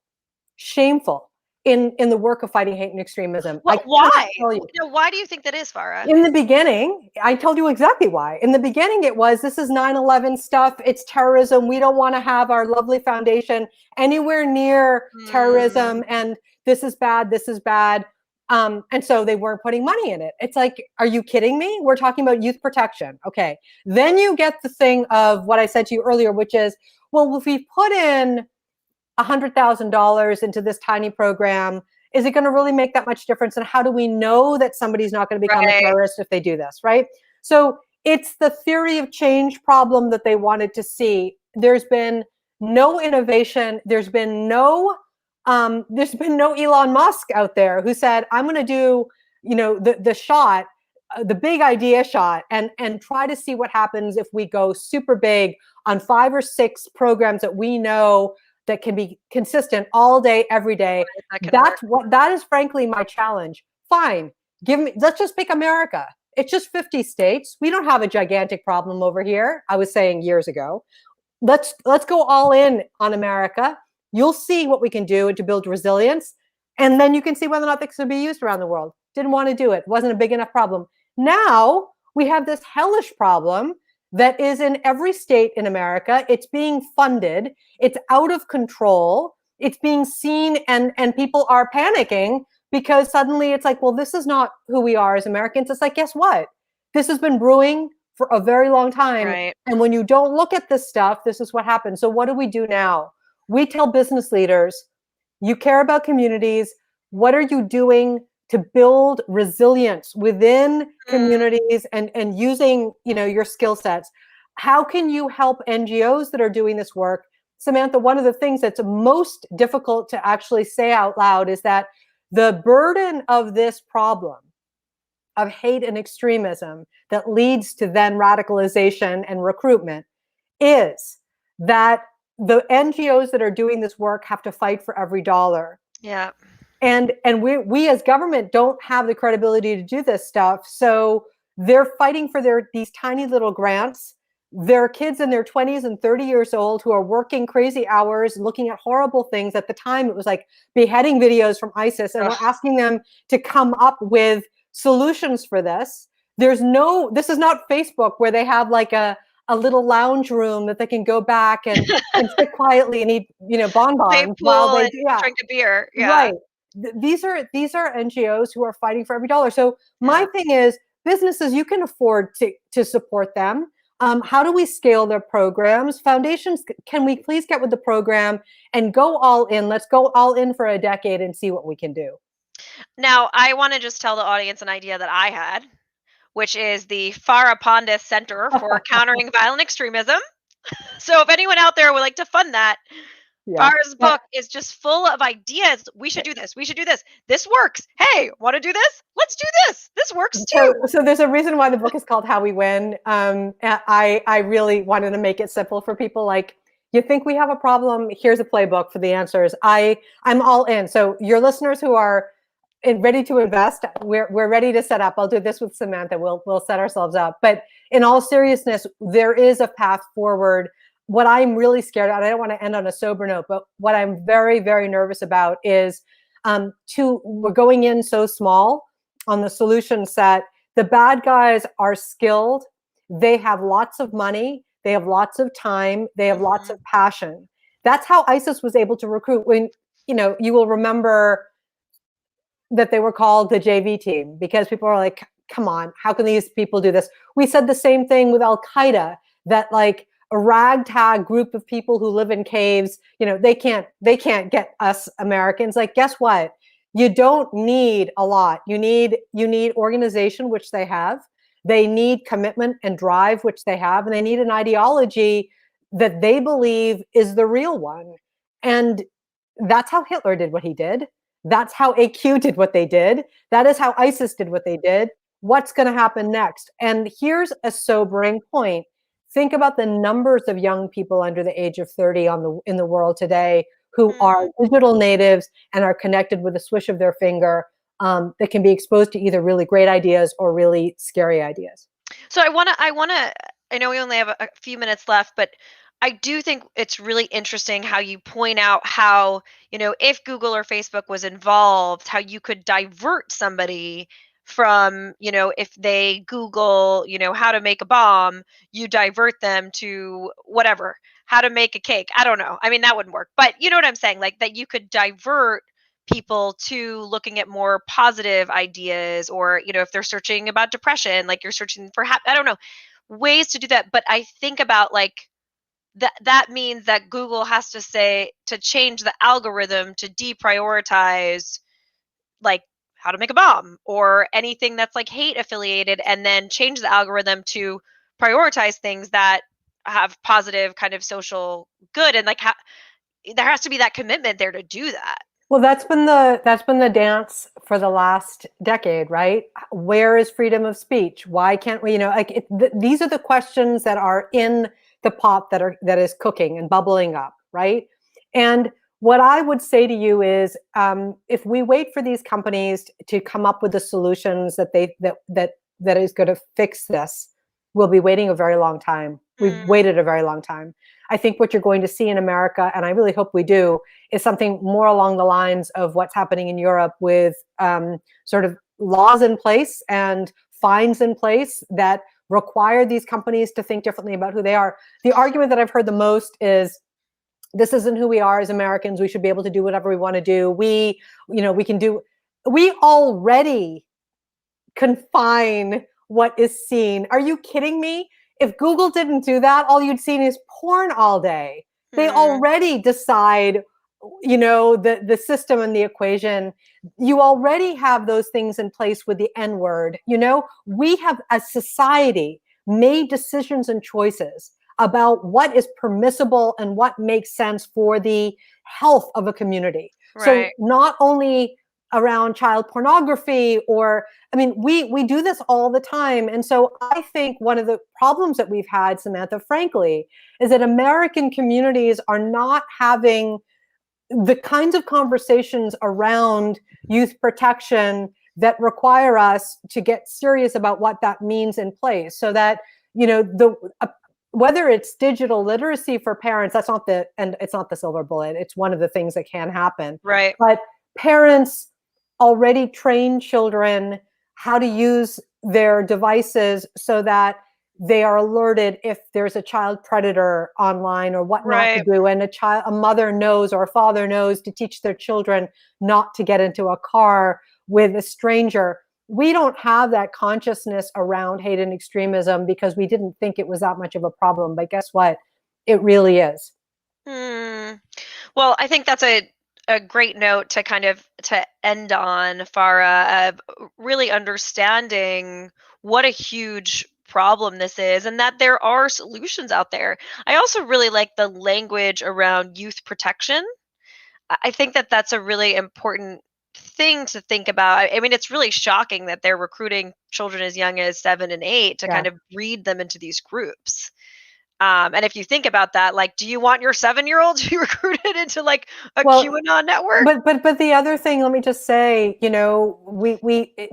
in the work of fighting hate and extremism. Well, why? Why do you think that is, Farah? In the beginning, I told you exactly why. In the beginning, it was, this is 9/11 stuff. It's terrorism. We don't want to have our lovely foundation anywhere near terrorism. And this is bad. This is bad. And so they weren't putting money in it. It's are you kidding me? We're talking about youth protection. Okay. Then you get the thing of what I said to you earlier, which is, well, if we put in $100,000 into this tiny program, is it going to really make that much difference? And how do we know that somebody's not going to become a terrorist if they do this, right? So it's the theory of change problem that they wanted to see. There's been no innovation. There's been no Elon Musk out there who said, I'm going to do, the shot the big idea shot and try to see what happens if we go super big on 5 or 6 programs that we know that can be consistent all day, every day. That is frankly my challenge. Fine, let's just pick America. It's just 50 states. We don't have a gigantic problem over here. I was saying years ago. Let's go all in on America. You'll see what we can do to build resilience. And then you can see whether or not this can be used around the world. Didn't want to do it. Wasn't a big enough problem. Now we have this hellish problem that is in every state in America. It's being funded. It's out of control. It's being seen, and people are panicking because suddenly it's like, well, this is not who we are as Americans. It's like, guess what? This has been brewing for a very long time. Right. And when you don't look at this stuff, this is what happens. So what do we do now? We tell business leaders, you care about communities. What are you doing to build resilience within communities and using, your skill sets? How can you help NGOs that are doing this work? Samantha, one of the things that's most difficult to actually say out loud is that the burden of this problem of hate and extremism that leads to then radicalization and recruitment is that the NGOs that are doing this work have to fight for every dollar. Yeah. And we as government don't have the credibility to do this stuff. So they're fighting for these tiny little grants. There are kids in their 20s and 30 years old who are working crazy hours, looking at horrible things. At the time, it was like beheading videos from ISIS. And we're asking them to come up with solutions for this. This is not Facebook where they have like a little lounge room that they can go back and sit quietly and eat, bonbons while they drink a beer. Yeah. Right. These are NGOs who are fighting for every dollar. So my thing is, businesses, you can afford to support them. How do we scale their programs? Foundations, can we please get with the program and go all in? Let's go all in for a decade and see what we can do. Now, I want to just tell the audience an idea that I had, which is the Farah Pondis Center for Countering Violent Extremism. So if anyone out there would like to fund that, Farah's book is just full of ideas. We should do this. We should do this. This works. Hey, want to do this? Let's do this. This works too. So there's a reason why the book is called How We Win. I really wanted to make it simple for people. Like, you think we have a problem? Here's a playbook for the answers. I'm all in. So your listeners who are ready to invest, we're ready to set up. I'll do this with Samantha. We'll set ourselves up. But in all seriousness, there is a path forward. What I'm really scared of, I don't want to end on a sober note, but what I'm very, very nervous about is we're going in so small on the solution set. The bad guys are skilled. They have lots of money. They have lots of time. They have lots of passion. That's how ISIS was able to recruit. When, you will remember that they were called the JV team because people are like, come on, how can these people do this? We said the same thing with Al-Qaeda, that like a ragtag group of people who live in caves, they can't get us Americans. Like, guess what? You don't need a lot. You need organization, which they have. They need commitment and drive, which they have, and they need an ideology that they believe is the real one. And that's how Hitler did what he did. That's how AQ did what they did. That is how ISIS did what they did. What's going to happen next? And here's a sobering point. Think about the numbers of young people under the age of 30 in the world today who are digital natives and are connected with a swish of their finger, that can be exposed to either really great ideas or really scary ideas. So I know we only have a few minutes left, but I do think it's really interesting how you point out how, if Google or Facebook was involved, how you could divert somebody from, if they Google, how to make a bomb, you divert them to whatever, how to make a cake. I don't know. I mean, that wouldn't work, but you know what I'm saying? Like that you could divert people to looking at more positive ideas, or, if they're searching about depression, like you're searching for, I don't know, ways to do that. But I think about like, that means that Google has to change the algorithm to deprioritize like how to make a bomb or anything that's like hate affiliated, and then change the algorithm to prioritize things that have positive kind of social good. And like there has to be that commitment there to do that. Well, that's been the dance for the last decade, right? Where is freedom of speech? Why can't we? These are the questions that are in the pot that is cooking and bubbling up, right? And what I would say to you is, if we wait for these companies to come up with the solutions that is going to fix this, we'll be waiting a very long time. We've waited a very long time. I think what you're going to see in America, and I really hope we do, is something more along the lines of what's happening in Europe with sort of laws in place and fines in place that require these companies to think differently about who they are. The argument that I've heard the most is, this isn't who we are as Americans. We should be able to do whatever we want to do. We already confine what is seen. Are you kidding me? If Google didn't do that, all you'd seen is porn all day. They already decide, the system and the equation. You already have those things in place with the N word. We have, as society, made decisions and choices about what is permissible and what makes sense for the health of a community. Right. So not only around child pornography, we do this all the time. And so I think one of the problems that we've had, Samantha, frankly, is that American communities are not having the kinds of conversations around youth protection that require us to get serious about what that means in place, so that whether it's digital literacy for parents, it's not the silver bullet. It's one of the things that can happen. Right. But parents already train children how to use their devices so that they are alerted if there's a child predator online or what not to do. And a mother knows or a father knows to teach their children not to get into a car with a stranger. We don't have that consciousness around hate and extremism because we didn't think it was that much of a problem. But guess what? It really is. Well, I think that's a great note to end on, Farah, of really understanding what a huge problem this is and that there are solutions out there. I also really like the language around youth protection. I think that that's a really important thing to think about. I mean, it's really shocking that they're recruiting children as young as 7 and 8 to kind of breed them into these groups. And if you think about that, like, do you want your 7-year-old to be recruited into like a QAnon network? But the other thing, let me just say,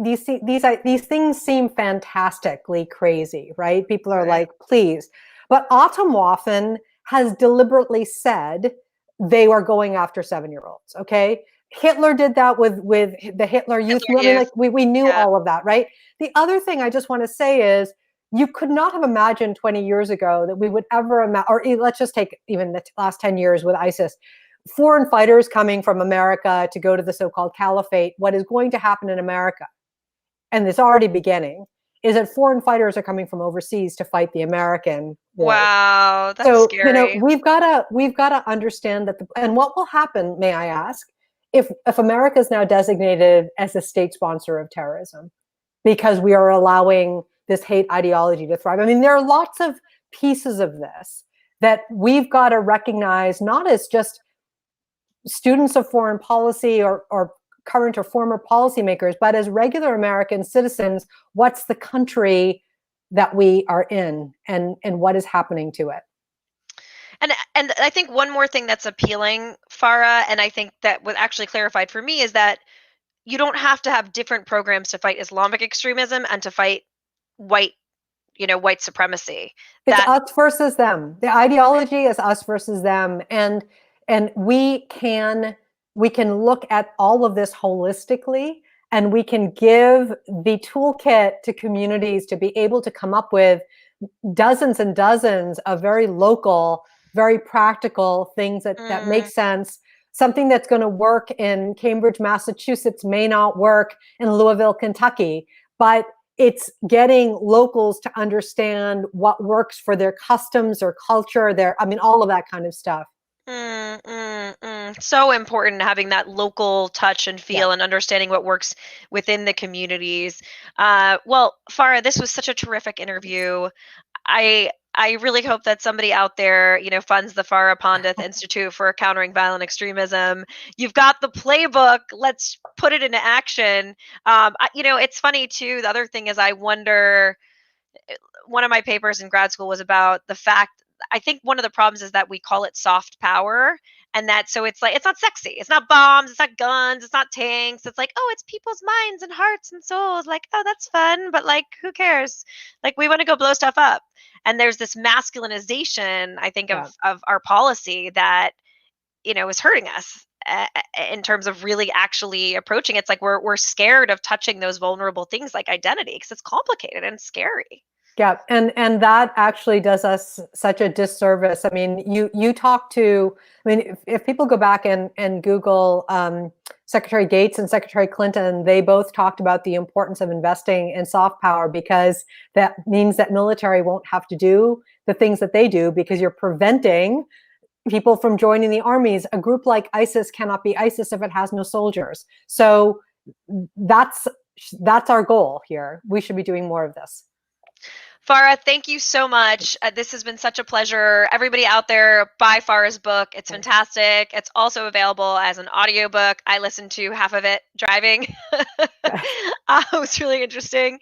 these things seem fantastically crazy, right? People are like, please. But Atomwaffen has deliberately said they are going after 7-year-olds. Okay. Hitler did that with the Hitler Youth Movement. Like we knew all of that, right? The other thing I just want to say is, you could not have imagined 20 years ago that we would ever imagine, or let's just take even the last 10 years with ISIS, foreign fighters coming from America to go to the so-called caliphate. What is going to happen in America, and it's already beginning, is that foreign fighters are coming from overseas to fight the American war. Wow, that's scary. We've got to understand that. And what will happen, may I ask, if America is now designated as a state sponsor of terrorism, because we are allowing this hate ideology to thrive? I mean, there are lots of pieces of this that we've got to recognize, not as just students of foreign policy or current or former policymakers, but as regular American citizens. What's the country that we are in, and what is happening to it? And I think one more thing that's appealing, Farah, and I think that was actually clarified for me, is that you don't have to have different programs to fight Islamic extremism and to fight white supremacy. It's us versus them. The ideology is us versus them. And we can look at all of this holistically, and we can give the toolkit to communities to be able to come up with dozens and dozens of very local, very practical things that make sense. Something that's going to work in Cambridge, Massachusetts may not work in Louisville, Kentucky, but it's getting locals to understand what works for their customs or culture, all of that kind of stuff. So important, having that local touch and feel and understanding what works within the communities. Well, Farah, this was such a terrific interview. I I really hope that somebody out there, funds the Farah Pandith Institute for Countering Violent Extremism. You've got the playbook. Let's put it into action. It's funny too. The other thing is, I wonder. One of my papers in grad school was about the fact. I think one of the problems is that we call it soft power, and that so it's like it's not sexy. It's not bombs. It's not guns. It's not tanks. It's like, oh, it's people's minds and hearts and souls. Like, oh, that's fun, but like, who cares? Like, we want to go blow stuff up. And there's this masculinization, I think, of our policy that is hurting us in terms of really actually approaching it. It's like we're scared of touching those vulnerable things like identity because it's complicated and scary. Yeah, and that actually does us such a disservice. I mean, you talk to, I mean, if people go back and Google Secretary Gates and Secretary Clinton, they both talked about the importance of investing in soft power, because that means that military won't have to do the things that they do, because you're preventing people from joining the armies. A group like ISIS cannot be ISIS if it has no soldiers. So that's our goal here. We should be doing more of this. Farah, thank you so much. This has been such a pleasure. Everybody out there, buy Farah's book. It's fantastic. It's also available as an audiobook. I listened to half of it driving. It was really interesting.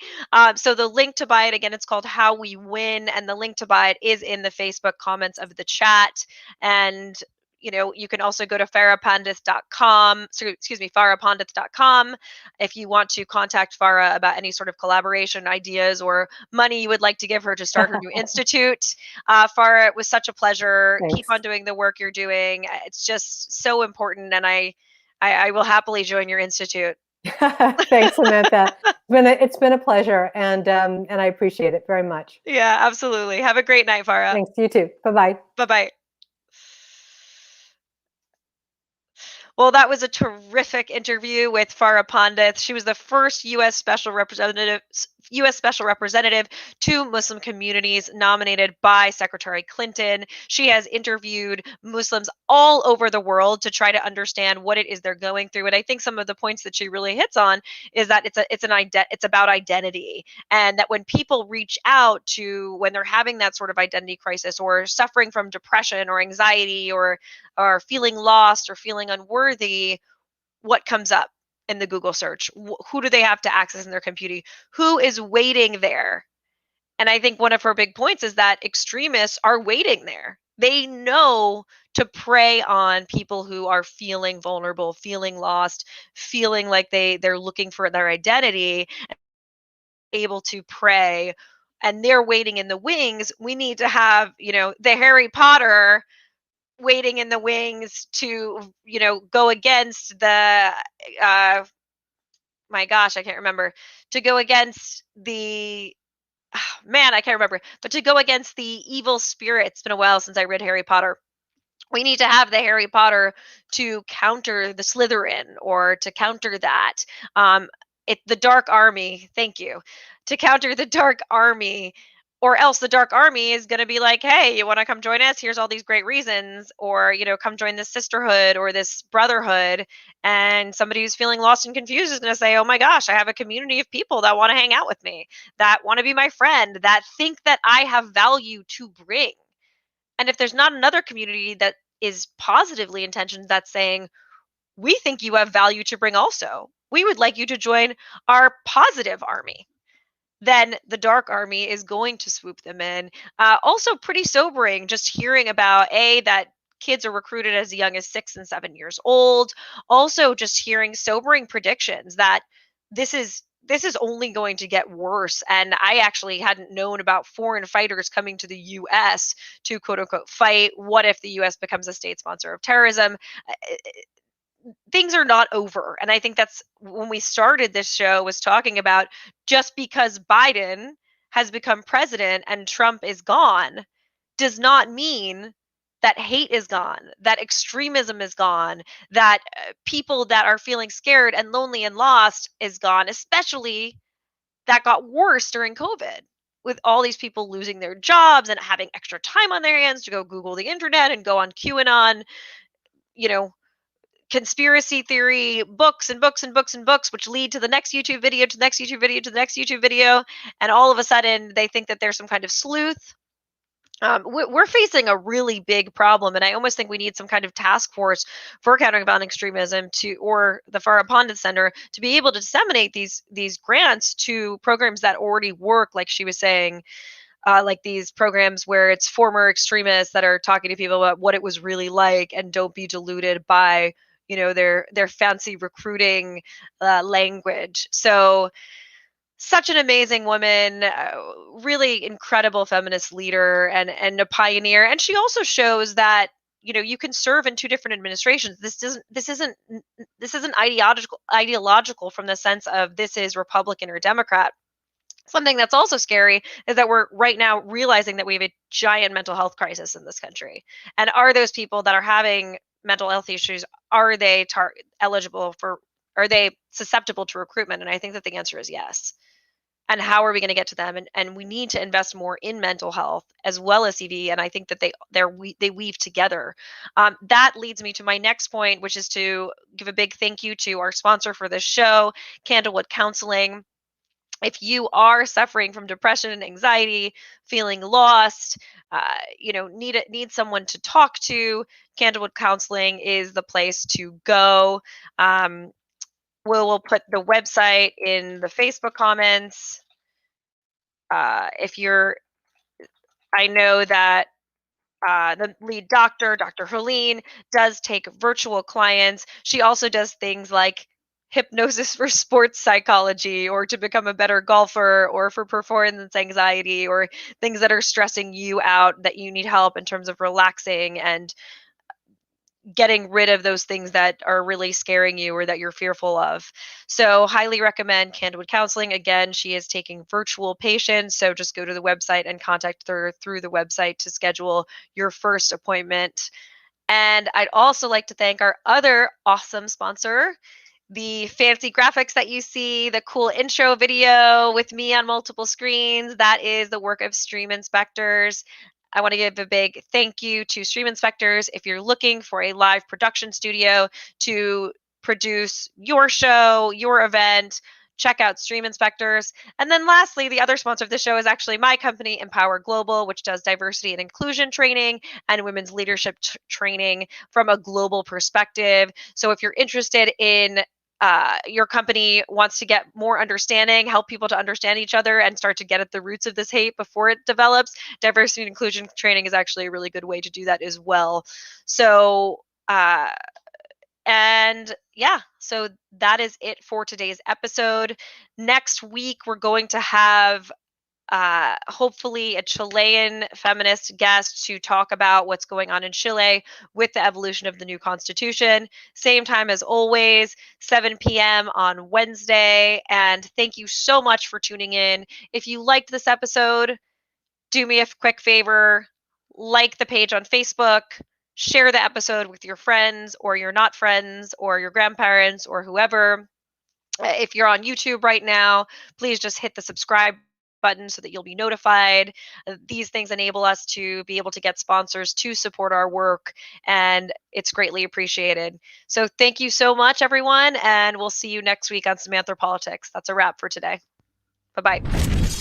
So the link to buy it, again, it's called How We Win, and the link to buy it is in the Facebook comments of the chat. And you can also go to farahpandith.com. So, excuse me, farahpandith.com if you want to contact Farah about any sort of collaboration ideas or money you would like to give her to start her new institute. Farah, it was such a pleasure. Thanks. Keep on doing the work you're doing. It's just so important, and I will happily join your institute. Thanks, Samantha. It's been a pleasure, and I appreciate it very much. Yeah, absolutely. Have a great night, Farah. Thanks. You too. Bye-bye. Bye-bye. Well, that was a terrific interview with Farah Pandith. She was the first U.S. Special Representative to Muslim communities nominated by Secretary Clinton. She has interviewed Muslims all over the world to try to understand what it is they're going through. And I think some of the points that she really hits on is that it's about identity, and that when people reach out to, when they're having that sort of identity crisis or suffering from depression or anxiety or feeling lost or feeling unworthy, what comes up in the Google search? Who do they have to access in their computer? Who is waiting there? And I think one of her big points is that extremists are waiting there. They know to prey on people who are feeling vulnerable, feeling lost, feeling like they're looking for their identity, able to prey, and they're waiting in the wings. We need to have, the Harry Potter waiting in the wings to, go against the, my gosh, I can't remember, to go against the, man, I can't remember, but to go against the evil spirit. It's been a while since I read Harry Potter. We need to have the Harry Potter to counter the Slytherin, or to counter that. The Dark Army, thank you, to counter the Dark Army. Or else the Dark Army is going to be like, hey, you want to come join us? Here's all these great reasons. Or, come join this sisterhood or this brotherhood. And somebody who's feeling lost and confused is going to say, oh my gosh, I have a community of people that want to hang out with me, that want to be my friend, that think that I have value to bring. And if there's not another community that is positively intentioned, that's saying, we think you have value to bring also, we would like you to join our positive army, then the Dark Army is going to swoop them in. Also pretty sobering, just hearing about, that kids are recruited as young as 6 and 7 years old. Also just hearing sobering predictions that this is only going to get worse. And I actually hadn't known about foreign fighters coming to the U.S. to quote unquote fight. What if the U.S. becomes a state sponsor of terrorism? Things are not over. And I think that's when we started this show, was talking about, just because Biden has become president and Trump is gone does not mean that hate is gone, that extremism is gone, that people that are feeling scared and lonely and lost is gone, especially that got worse during COVID, with all these people losing their jobs and having extra time on their hands to go Google the internet and go on QAnon, conspiracy theory books and books and books and books, which lead to the next YouTube video, to the next YouTube video, to the next YouTube video. And all of a sudden they think that there's some kind of sleuth. we're facing a really big problem, and I almost think we need some kind of task force for countering violent extremism or the Farah Pandit Center to be able to disseminate these grants to programs that already work, like she was saying, like these programs where it's former extremists that are talking to people about what it was really like, and don't be deluded by their fancy recruiting language. So such an amazing woman, really incredible feminist leader and a pioneer. And she also shows that you can serve in two different administrations. This isn't ideological from the sense of this is Republican or Democrat. Something that's also scary is that we're right now realizing that we have a giant mental health crisis in this country. And are those people that are having mental health issues, are they eligible for, are they susceptible to recruitment? And I think that the answer is yes. And how are we going to get to them? And we need to invest more in mental health as well as CV. And I think that they weave together. That leads me to my next point, which is to give a big thank you to our sponsor for this show, Candlewood Counseling. If you are suffering from depression and anxiety, feeling lost, need someone to talk to, Candlewood Counseling is the place to go. We'll put the website in the Facebook comments. I know that the lead doctor, Dr. Helene, does take virtual clients. She also does things like hypnosis for sports psychology, or to become a better golfer, or for performance anxiety, or things that are stressing you out that you need help in terms of relaxing and getting rid of those things that are really scaring you or that you're fearful of. So highly recommend Candlewood Counseling. Again, she is taking virtual patients, so just go to the website and contact her through the website to schedule your first appointment. And I'd also like to thank our other awesome sponsor, the fancy graphics that you see, the cool intro video with me on multiple screens. That is the work of Stream Inspectors. I want to give a big thank you to Stream Inspectors. If you're looking for a live production studio to produce your show, your event, check out Stream Inspectors. And then lastly, the other sponsor of the show is actually my company, Empower Global, which does diversity and inclusion training and women's leadership training from a global perspective. So if you're interested in your company wants to get more understanding, help people to understand each other and start to get at the roots of this hate before it develops, diversity and inclusion training is actually a really good way to do that as well. So, and yeah, so that is it for today's episode. Next week, we're going to have hopefully a Chilean feminist guest to talk about what's going on in Chile with the evolution of the new constitution. Same time as always, 7 p.m. on Wednesday. And thank you so much for tuning in. If you liked this episode, do me a quick favor, like the page on Facebook, share the episode with your friends or your not friends or your grandparents or whoever. If you're on YouTube right now, please just hit the subscribe button so that you'll be notified. These things enable us to be able to get sponsors to support our work, and it's greatly appreciated. So thank you so much, everyone, and we'll see you next week on Samantha Politics. That's a wrap for today. Bye-bye.